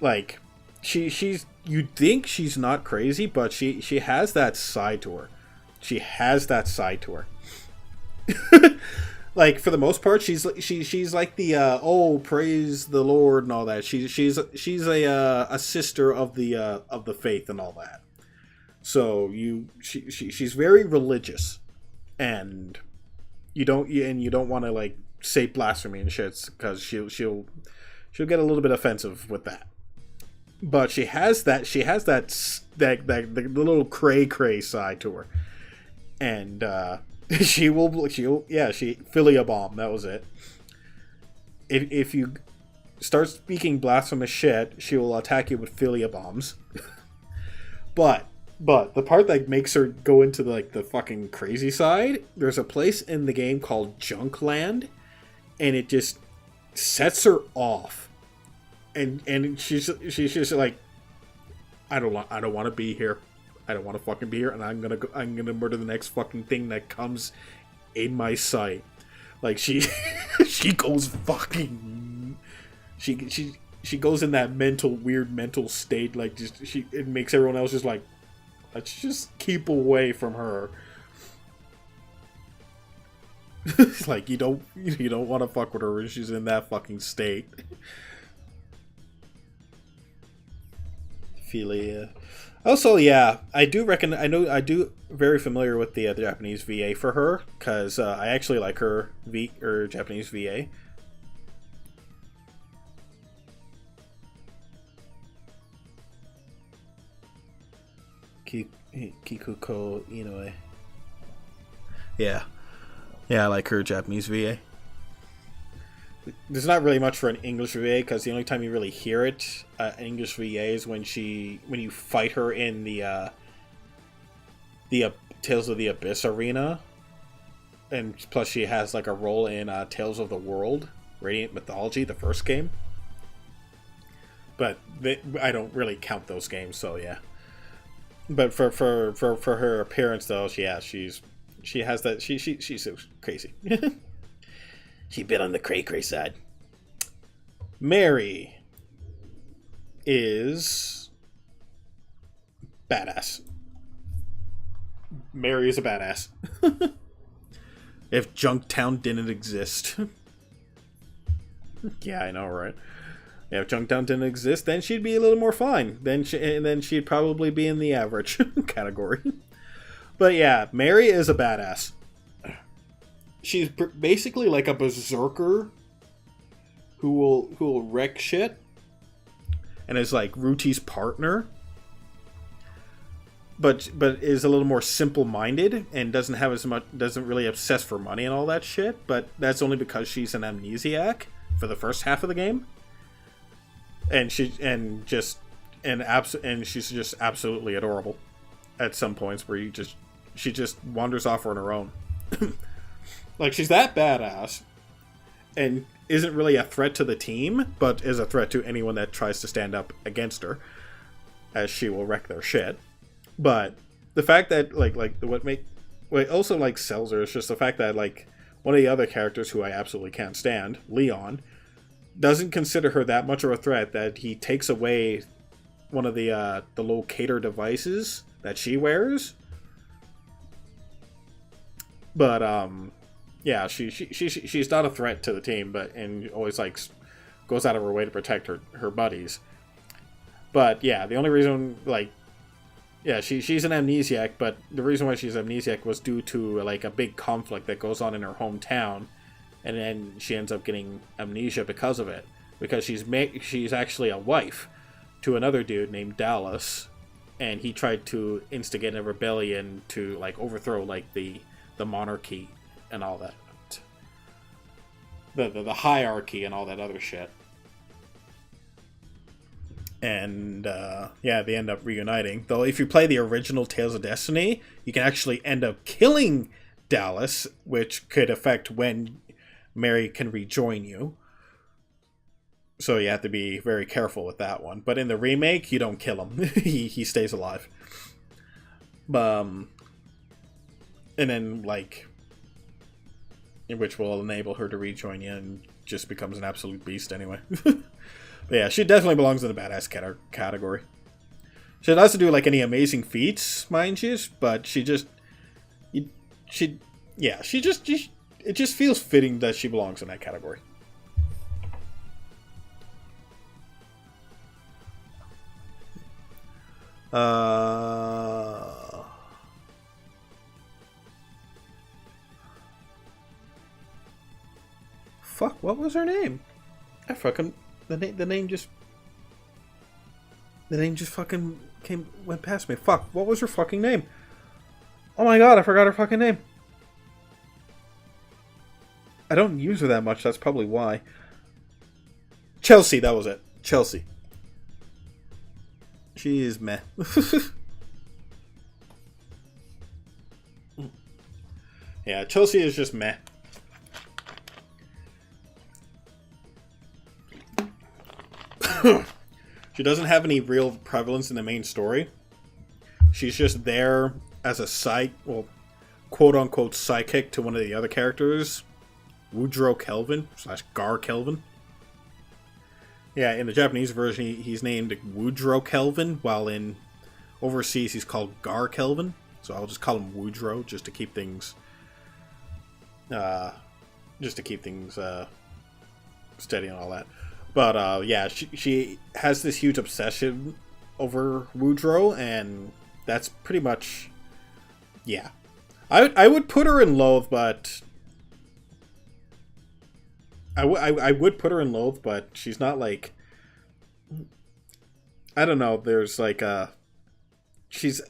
Like, she's you'd think she's not crazy, but she has that side to her. She has that side to her. Like, for the most part, she's like the oh, praise the Lord and all that. She's a sister of the faith and all that. So she's very religious, and you don't want to like say blasphemy and shit, because she'll get a little bit offensive with that. but she has that the little cray cray side to her, and she philia bomb. That was it. If you start speaking blasphemous shit, she will attack you with philia bombs. but the part that makes her go into the fucking crazy side, there's a place in the game called Junkland, and it just sets her off, and she's just like, I don't want to be here. I don't want to fucking be here, and I'm gonna murder the next fucking thing that comes in my sight. Like she goes fucking she goes in that weird mental state. Like it makes everyone else just like, let's just keep away from her. Like you don't want to fuck with her when she's in that fucking state. Philia. Also, yeah, I do very familiar with the Japanese VA for her, because I actually like her Japanese VA. Kikuko Inoue. Yeah. Yeah, I like her Japanese VA. There's not really much for an English VA, because the only time you really hear it, English VA, is when you fight her in the Tales of the Abyss arena, and plus she has like a role in Tales of the World, Radiant Mythology, the first game. But I don't really count those games, so yeah. But for her appearance though, she has that she's so crazy. She been on the cray-cray side. Mary is badass. Mary is a badass. If Junktown didn't exist. Yeah, I know, right? Yeah, if Junktown didn't exist, then she'd be a little more fine. Then she'd probably be in the average category. But yeah, Mary is a badass. She's basically like a berserker who will wreck shit, and is like Ruti's partner, but is a little more simple-minded and doesn't really obsess for money and all that shit. But that's only because she's an amnesiac for the first half of the game, and she's just absolutely adorable at some points where she just wanders off on her own. Like, she's that badass and isn't really a threat to the team, but is a threat to anyone that tries to stand up against her, as she will wreck their shit. But the fact that what also like sells her is just the fact that like one of the other characters who I absolutely can't stand, Leon, doesn't consider her that much of a threat that he takes away one of the locator devices that she wears. But yeah, she's not a threat to the team, and always like goes out of her way to protect her buddies. But yeah, the only reason she's an amnesiac, but the reason why she's amnesiac was due to like a big conflict that goes on in her hometown, and then she ends up getting amnesia because of it, because she's actually a wife to another dude named Dallas, and he tried to instigate a rebellion to like overthrow like the monarchy and all that, the hierarchy and all that other shit. And yeah, they end up reuniting. Though if you play the original Tales of Destiny, you can actually end up killing Dallas, which could affect when Mary can rejoin you. So you have to be very careful with that one. But in the remake, you don't kill him. he stays alive. And then, like, which will enable her to rejoin you and just becomes an absolute beast anyway. But yeah, she definitely belongs in the badass category. She doesn't do, like, any amazing feats, mind you, but it just feels fitting that she belongs in that category. Fuck, what was her name? I fucking... The name just... The name just fucking went past me. Fuck, what was her fucking name? Oh my god, I forgot her fucking name. I don't use her that much, that's probably why. Chelsea, that was it. Chelsea. She is meh. Yeah, Chelsea is just meh. She doesn't have any real prevalence in the main story. She's just there as a quote-unquote sidekick to one of the other characters, Woodrow Kelvin / Gar Kelvin. Yeah, in the Japanese version, he's named Woodrow Kelvin, while in overseas he's called Gar Kelvin. So I'll just call him Woodrow just to keep things, steady and all that. But yeah, she has this huge obsession over Woodrow, and that's pretty much, yeah. I would put her in Loathe, but I would put her in Loathe, but she's not like, I don't know. There's like she's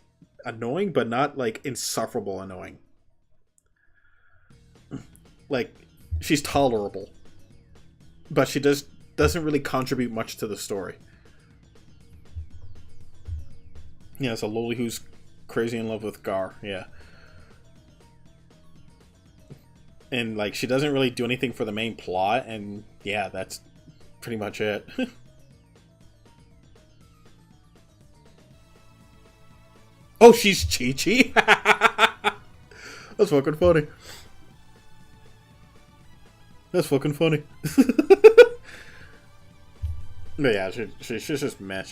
annoying, but not like insufferable annoying. Like, she's tolerable, but she doesn't really contribute much to the story. Yeah, it's a loli who's crazy in love with Gar. Yeah. And, like, she doesn't really do anything for the main plot, and, yeah, that's pretty much it. Oh, she's Chi-Chi? That's fucking funny. That's fucking funny. But yeah, she's just meh.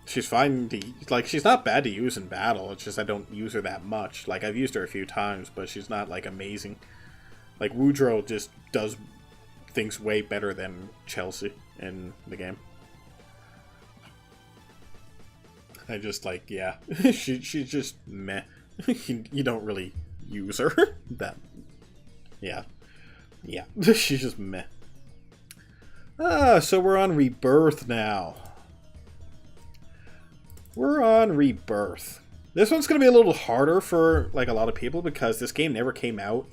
She's fine to, like, she's not bad to use in battle. It's just I don't use her that much. Like, I've used her a few times, but she's not, like, amazing. Like, Woodrow just does things way better than Chelsea in the game. I just, like, yeah. She's just meh. You don't really use her. That, yeah. Yeah. She's just meh. So we're on Rebirth now. We're on Rebirth. This one's going to be a little harder for, like, a lot of people because this game never came out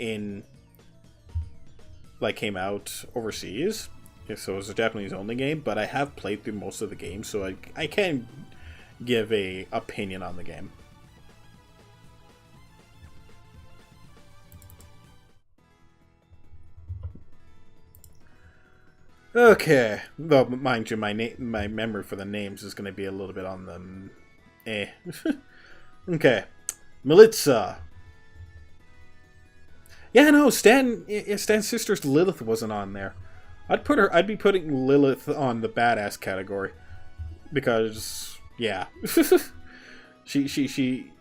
overseas. So it was a Japanese only game, but I have played through most of the game, so I can give a opinion on the game. Okay, though mind you, my memory for the names is going to be a little bit on the Okay, Militza. Yeah, no, Stan's sister's Lilith wasn't on there. I'd be putting Lilith on the badass category because, yeah, she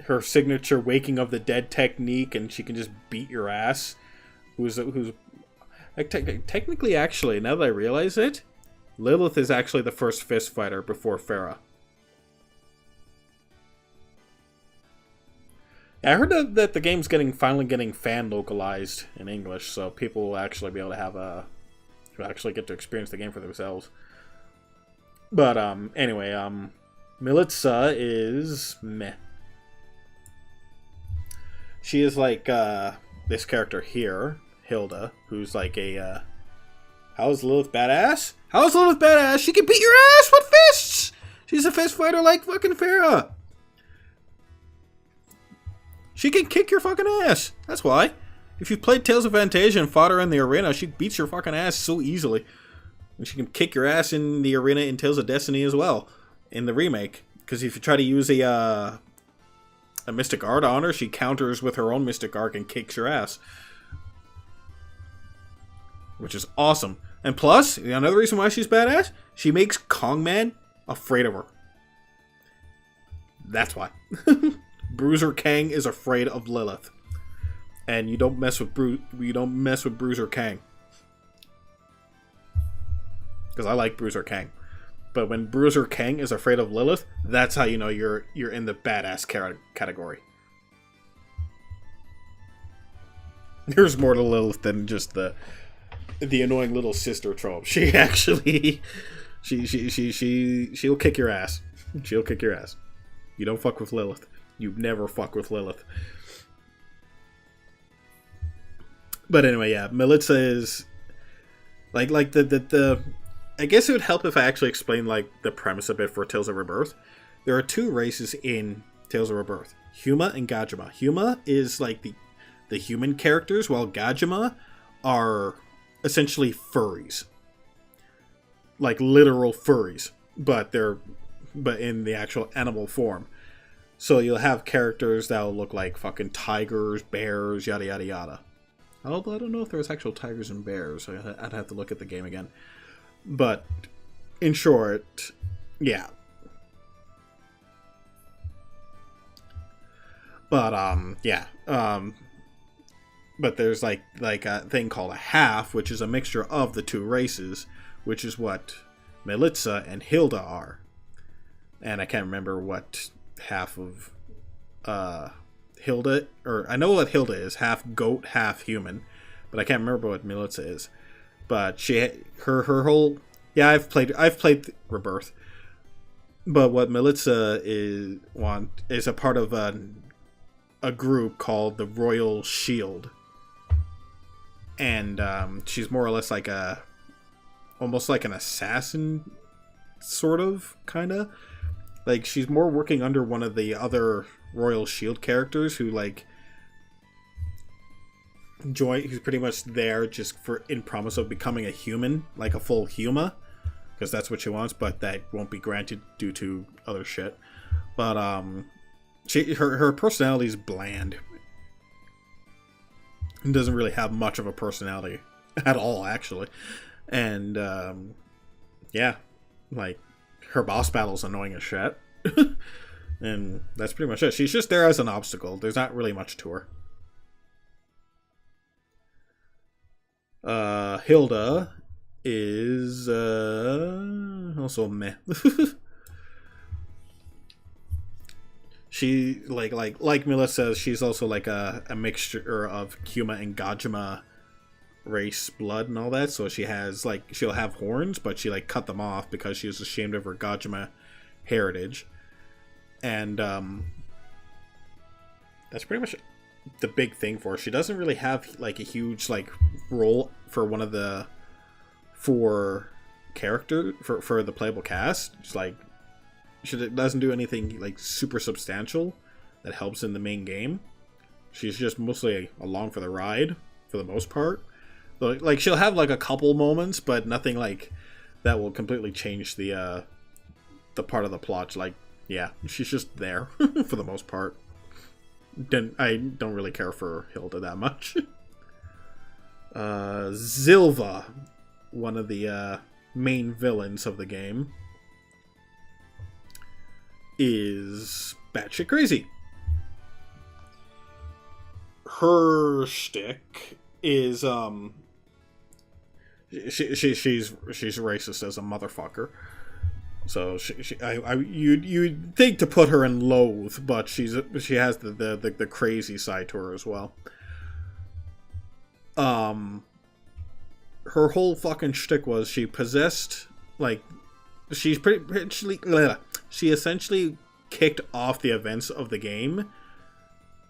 her signature waking of the dead technique, and she can just beat your ass. Who's like, technically, actually, now that I realize it, Lilith is actually the first fist fighter before Farah. Yeah, I heard that the game's finally getting fan localized in English, so people will actually be able to actually get to experience the game for themselves. But anyway, Militza is meh. She is like this character here, Hilda, who's like a how is Lilith badass? How is Lilith badass? She can beat your ass with fists! She's a fist fighter like fucking Farah. She can kick your fucking ass. That's why. If you played Tales of Fantasia and fought her in the arena, she beats your fucking ass so easily. And she can kick your ass in the arena in Tales of Destiny as well, in the remake. Because if you try to use a Mystic Art on her, she counters with her own Mystic Art and kicks your ass. Which is awesome. And plus, another reason why she's badass, she makes Kongman afraid of her. That's why. Bruiser Kang is afraid of Lilith. And you don't mess with Bruiser Kang. Because I like Bruiser Kang. But when Bruiser Kang is afraid of Lilith, that's how you know you're in the badass category. There's more to Lilith than just the annoying little sister trope. She actually She'll kick your ass. She'll kick your ass. You don't fuck with Lilith. You never fuck with Lilith. But anyway, yeah, Melitza is like the I guess it would help if I actually explained like the premise a bit for Tales of Rebirth. There are two races in Tales of Rebirth: Huma and Gajima. Huma is like the human characters, while Gajima are essentially furries, like literal furries, but in the actual animal form. So you'll have characters that'll look like fucking tigers, bears, yada yada yada. Although I don't know if there's actual tigers and bears. I'd have to look at the game again. But in short, yeah. But yeah. But there's like a thing called a half, which is a mixture of the two races, which is what Melitza and Hilda are. And I can't remember what half of Hilda, or I know what Hilda is, half goat, half human, but I can't remember what Melitza is. But her whole, yeah, I've played Rebirth. But what Melitza is a part of a group called the Royal Shield. And she's more or less like almost like an assassin, sort of, kind of. Like, she's more working under one of the other Royal Shield characters who, like, who's pretty much there just in promise of becoming a human, like a full Huma, because that's what she wants, but that won't be granted due to other shit. But, her personality is bland. And doesn't really have much of a personality at all, actually. And, yeah, like, her boss battle's annoying as shit. And that's pretty much it. She's just there as an obstacle. There's not really much to her. Hilda is also meh. She like Mila says, she's also like a mixture of Huma and Gajima race blood and all that. So she'll have horns, but she like cut them off because she was ashamed of her Gajima heritage. And that's pretty much the big thing for her. She doesn't really have like a huge like role for one of the four characters for the playable cast. It's like she doesn't do anything like super substantial that helps in the main game. She's just mostly along for the ride for the most part. Like she'll have like a couple moments, but nothing like that will completely change the part of the plot. Like, yeah, she's just there for the most part. I don't really care for Hilda that much. Zilva, one of the main villains of the game, is batshit crazy. Her shtick is she's racist as a motherfucker. So you'd think to put her in loathe, but she has the crazy side to her as well. Her whole fucking shtick was she possessed, like, she essentially kicked off the events of the game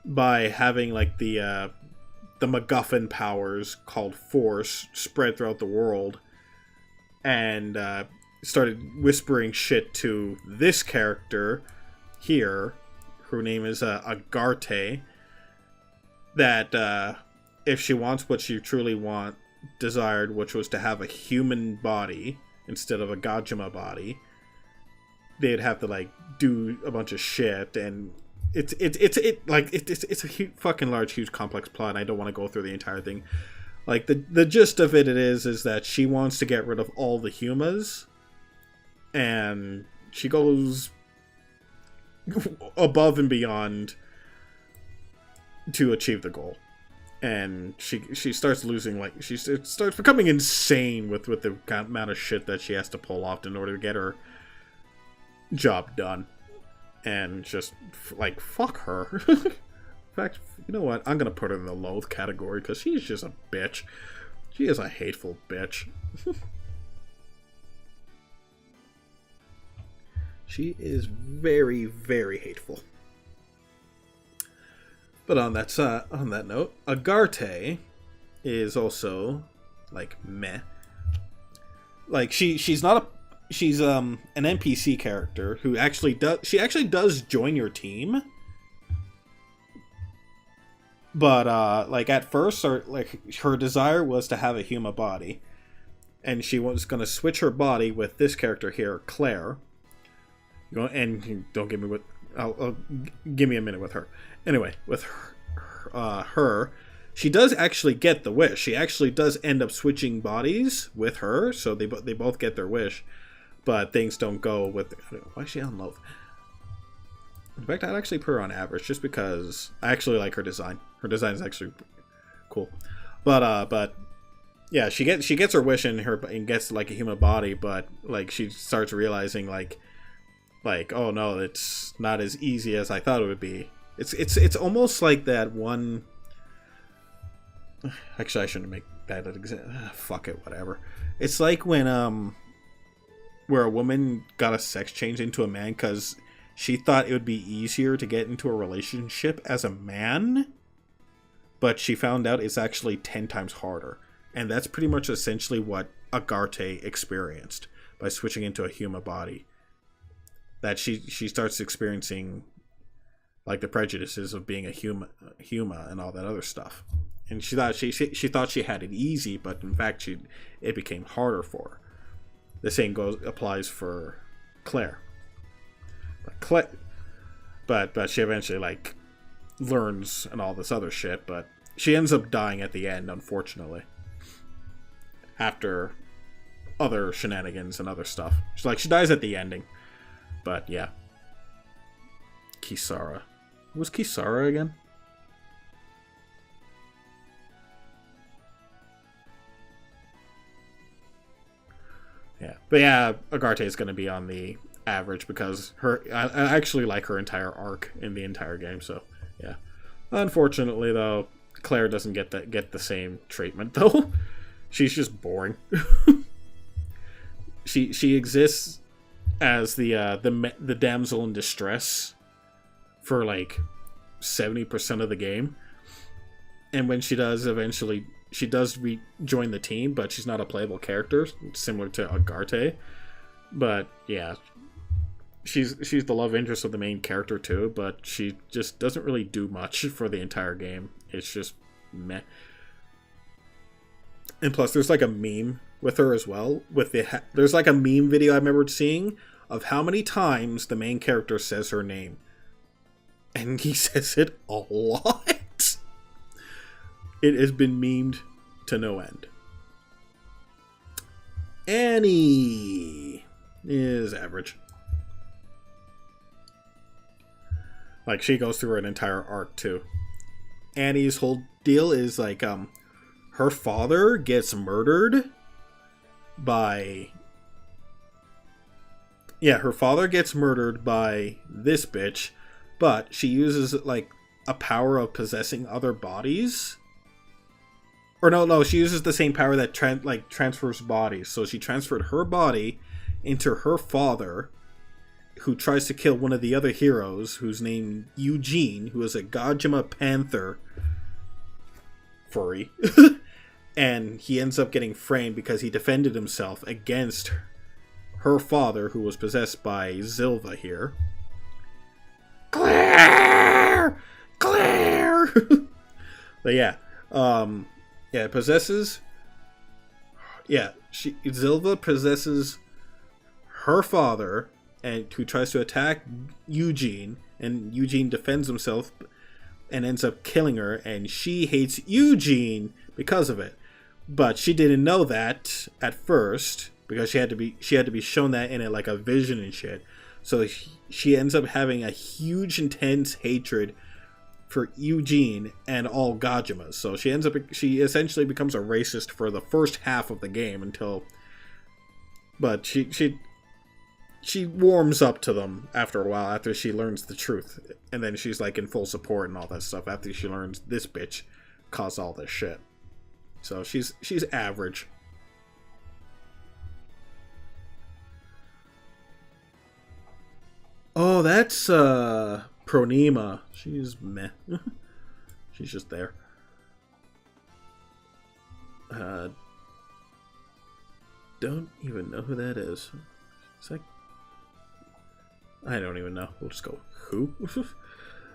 by having like the MacGuffin powers called Force spread throughout the world, and started whispering shit to this character here, her name is Agarte, that if she wants what she truly desired, which was to have a human body instead of a Gajima body, they'd have to like do a bunch of shit, and it's a fucking large, huge, complex plot. And I don't want to go through the entire thing. Like the gist of it is that she wants to get rid of all the Humas, and she goes above and beyond to achieve the goal. And she starts losing, like, she starts becoming insane with the amount of shit that she has to pull off in order to get her job done. And just, like, fuck her. In fact, you know what? I'm gonna put her in the loathe category, because she's just a bitch. She is a hateful bitch. She is very, very hateful. But on that note, Agarte is also like meh. Like she's not a she's an NPC character who actually does join your team. But like at first, her desire was to have a human body, and she was going to switch her body with this character here, Claire. And don't give me with. I'll give me a minute with her. Anyway, with her, she does actually get the wish. She actually does end up switching bodies with her, so they both get their wish, but things don't go with. Why is she on low? In fact, I'd actually put her on average just because I actually like her design. Her design is actually cool, but yeah, she gets her wish and gets like a human body, but like she starts realizing like oh no, it's not as easy as I thought it would be. It's almost like that one. Actually, I shouldn't make that an example. Fuck it, whatever. It's like when where a woman got a sex change into a man because she thought it would be easier to get into a relationship as a man, but she found out it's actually 10 times harder. And that's pretty much essentially what Agarte experienced by switching into a human body. That she starts experiencing like the prejudices of being a human and all that other stuff. And she thought she had it easy, but in fact it became harder for her. The same applies for Claire. But she eventually like learns and all this other shit, but she ends up dying at the end, unfortunately. After other shenanigans and other stuff. She dies at the ending. But yeah. Kisara. Who was Kisara again? Yeah. But yeah, Agarte is going to be on the average because I actually like her entire arc in the entire game, so yeah. Unfortunately though, Claire doesn't get the same treatment though. She's just boring. She exists as the damsel in distress for like 70% of the game, and when she does eventually, she does rejoin the team, but she's not a playable character, similar to Agarte. But yeah, she's the love interest of the main character too, but she just doesn't really do much for the entire game. It's just meh. And plus, there's like a meme with her as well. There's like a meme video I remember seeing of how many times the main character says her name, and he says it a lot. It has been memed to no end. Annie is average. Like, she goes through an entire arc too. Annie's whole deal is like her father gets murdered by... Yeah, her father gets murdered by this bitch, but she uses like a power of possessing other bodies. Or no, she uses the same power that transfers bodies. So she transferred her body into her father, who tries to kill one of the other heroes, who's named Eugene, who is a Gajima Panther furry. And he ends up getting framed because he defended himself against her father, who was possessed by Zilva here. Claire! But yeah, it possesses... Yeah, Zilva possesses her father, and who tries to attack Eugene, and Eugene defends himself and ends up killing her, and she hates Eugene because of it. But she didn't know that at first, because she had to be shown that in a vision and shit. So she ends up having a huge, intense hatred for Eugene and all Gajimas. So she essentially becomes a racist for the first half of the game but she warms up to them after a while, after she learns the truth, and then she's like in full support and all that stuff after she learns this bitch caused all this shit. So she's average. Oh, that's Pronema. She's meh. She's just there. Don't even know who that is. It's like, I don't even know. We'll just go, who?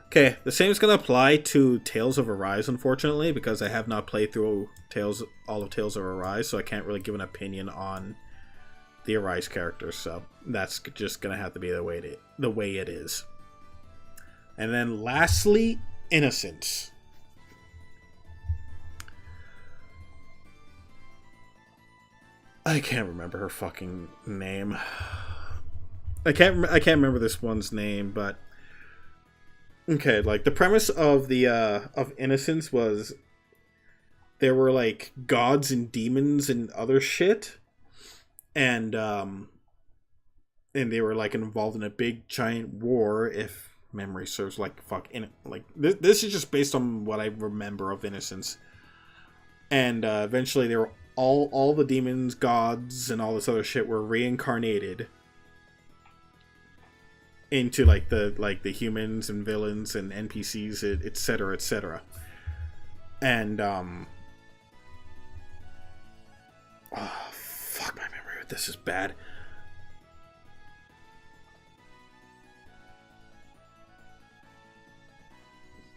Okay, the same is going to apply to Tales of Arise, unfortunately, because I have not played through all of Tales of Arise, so I can't really give an opinion on the Arise characters, so that's just going to have to be the way it is. And then lastly, Innocence. I can't remember her fucking name. I can't remember this one's name, but okay, like the premise of the of Innocence was there were like gods and demons and other shit, and they were like involved in a big giant war, if memory serves. Like fuck, this is just based on what I remember of Innocence, and eventually they were all the demons, gods, and all this other shit were reincarnated into like the humans and villains and NPCs, etc., etc. And oh fuck, my memory with this is bad.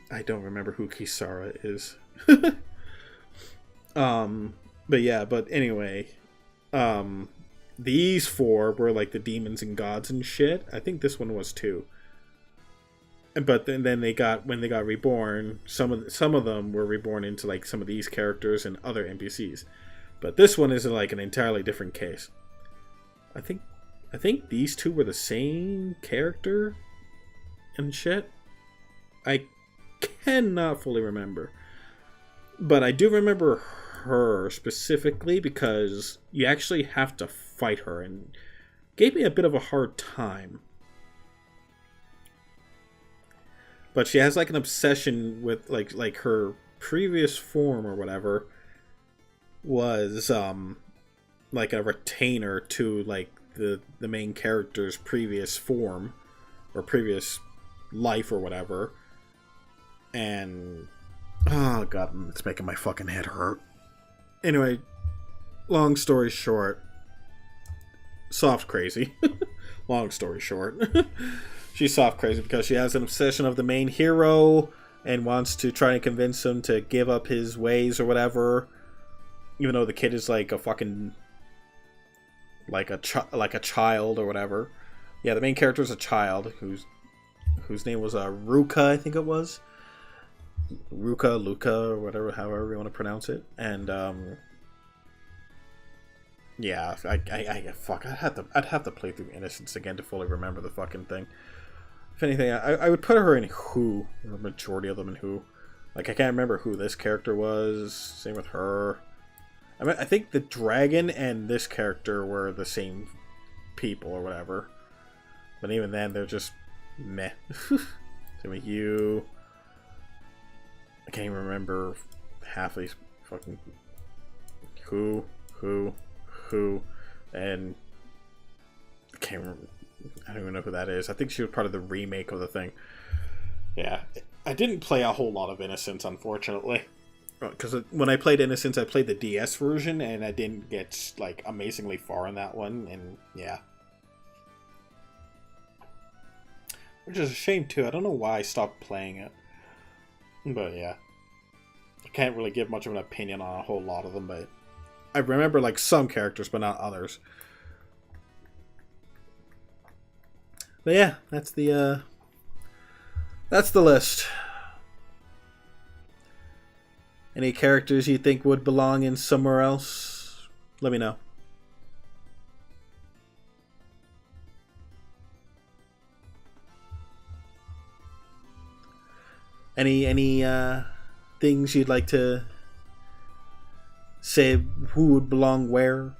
I don't remember who Kisara is. But anyway, these four were like the demons and gods and shit. I think this one was too. But then when they got reborn, some of them were reborn into like some of these characters and other NPCs. But this one is like an entirely different case. I think these two were the same character and shit. I cannot fully remember. But I do remember her specifically because you actually have to fight her, and gave me a bit of a hard time. But she has like an obsession with like her previous form or whatever was like a retainer to like the main character's previous form or previous life or whatever. And oh god, it's making my fucking head hurt. Anyway, long story short, soft crazy. Long story short. She's soft crazy because she has an obsession of the main hero and wants to try and convince him to give up his ways or whatever. Even though the kid is like a fucking like a child or whatever. Yeah, the main character is a child whose name was Ruka, I think it was. Ruka, Luca, or whatever, however you want to pronounce it. And yeah, I'd have to play through Innocence again to fully remember the fucking thing. If anything, I would put her in Who, the majority of them in Who. Like, I can't remember who this character was. Same with her. I mean, I think the dragon and this character were the same people or whatever. But even then, they're just meh. Same with you. I can't even remember half of these fucking who, and I can't remember. I don't even know who that is. I think she was part of the remake of the thing. Yeah, I didn't play a whole lot of Innocence, unfortunately, because when I played Innocence, I played the DS version, and I didn't get like amazingly far in that one, and yeah, which is a shame too. I don't know why I stopped playing it. But yeah, I can't really give much of an opinion on a whole lot of them, but I remember like some characters, but not others. But yeah, that's the list. Any characters you think would belong in somewhere else? Let me know. Any things you'd like to say who would belong where?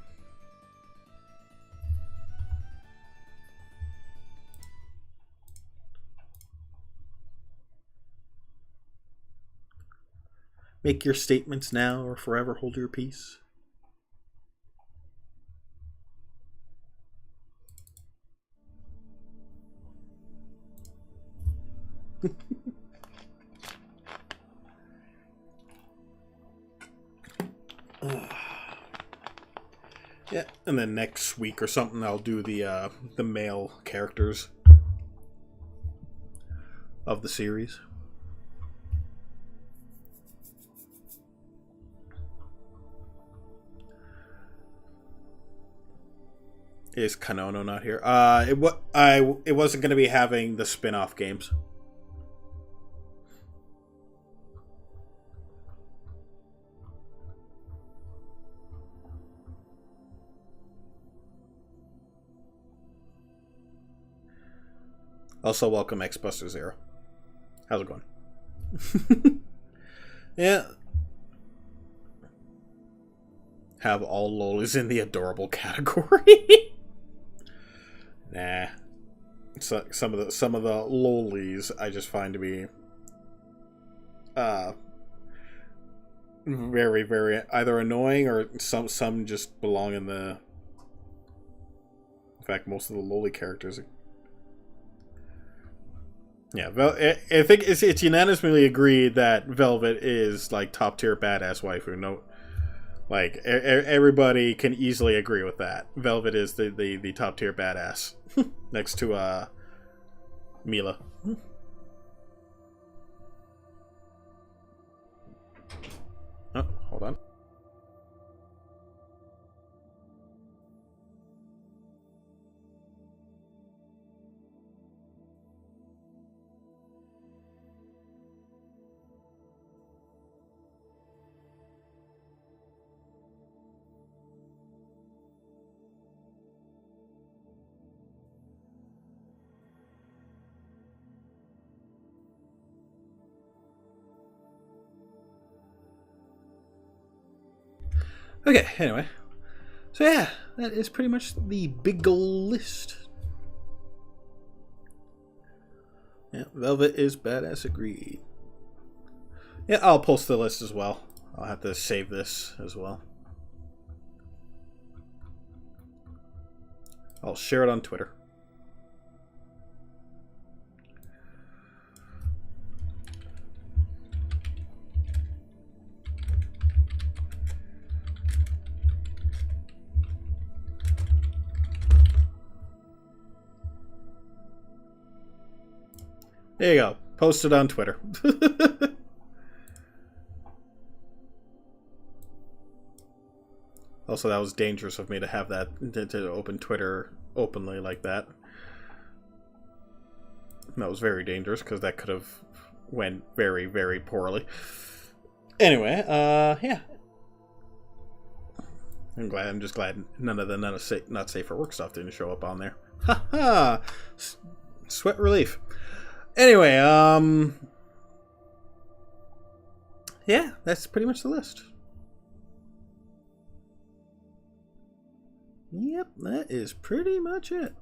Make your statements now or forever hold your peace. Yeah, and then next week or something, I'll do the male characters of the series. Is Kanono not here? It wasn't going to be having the spin-off games. Also, welcome Xbuster Zero. How's it going? Yeah. Have all lolis in the adorable category. Nah. So, some of the lolis I just find to be very, very either annoying or some just belong in the. In fact, most of the loli characters. Yeah, I think it's unanimously agreed that Velvet is like top tier badass waifu. No, like everybody can easily agree with that. Velvet is the top tier badass next to Mila. Oh, hold on. Okay, anyway. So yeah, that is pretty much the big goal list. Yeah, Velvet is badass, agreed. Yeah, I'll post the list as well. I'll have to save this as well. I'll share it on Twitter. There you go. Post it on Twitter. Also, that was dangerous of me to have that, to open Twitter openly like that. That was very dangerous, because that could have went very, very poorly. Anyway, yeah. I'm just glad none of the not safe for work stuff didn't show up on there. Ha ha! Sweat relief. Anyway, yeah, that's pretty much the list. Yep, that is pretty much it.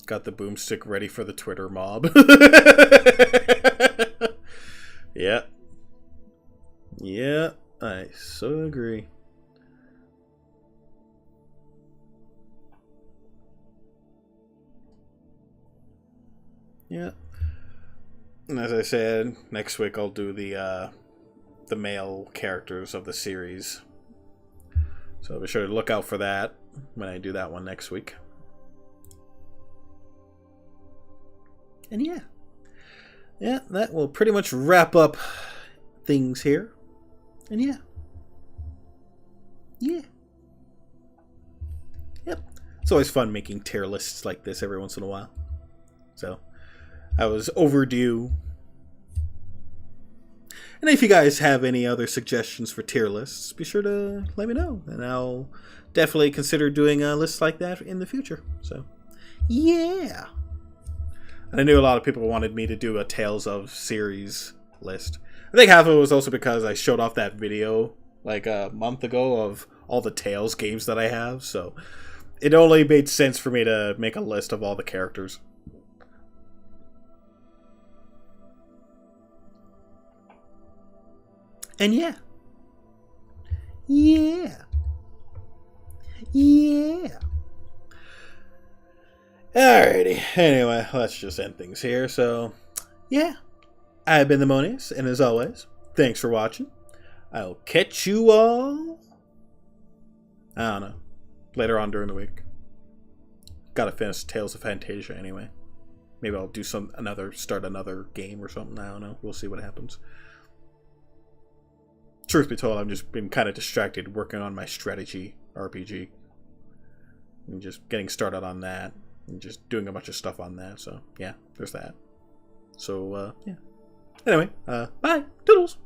Got the boomstick ready for the Twitter mob. Yeah. Yeah, I so agree. Yeah. And as I said, next week I'll do the male characters of the series. So be sure to look out for that when I do that one next week. And yeah. Yeah, that will pretty much wrap up things here. And yeah. Yeah. Yep. It's always fun making tier lists like this every once in a while. So I was overdue. And if you guys have any other suggestions for tier lists, be sure to let me know. And I'll definitely consider doing a list like that in the future. So, yeah. And I knew a lot of people wanted me to do a Tales of series list. I think half of it was also because I showed off that video like a month ago of all the Tales games that I have. So it only made sense for me to make a list of all the characters. And yeah. Yeah. Yeah. Alrighty. Anyway, let's just end things here. So, yeah. I've been the Monius, and as always, thanks for watching. I'll catch you all, I don't know, later on during the week. Gotta finish Tales of Fantasia anyway. Maybe I'll do start another game or something. I don't know. We'll see what happens. Truth be told, I've just been kind of distracted working on my strategy RPG. And just getting started on that. And just doing a bunch of stuff on that. So, yeah, there's that. So, yeah. Anyway, bye. Toodles.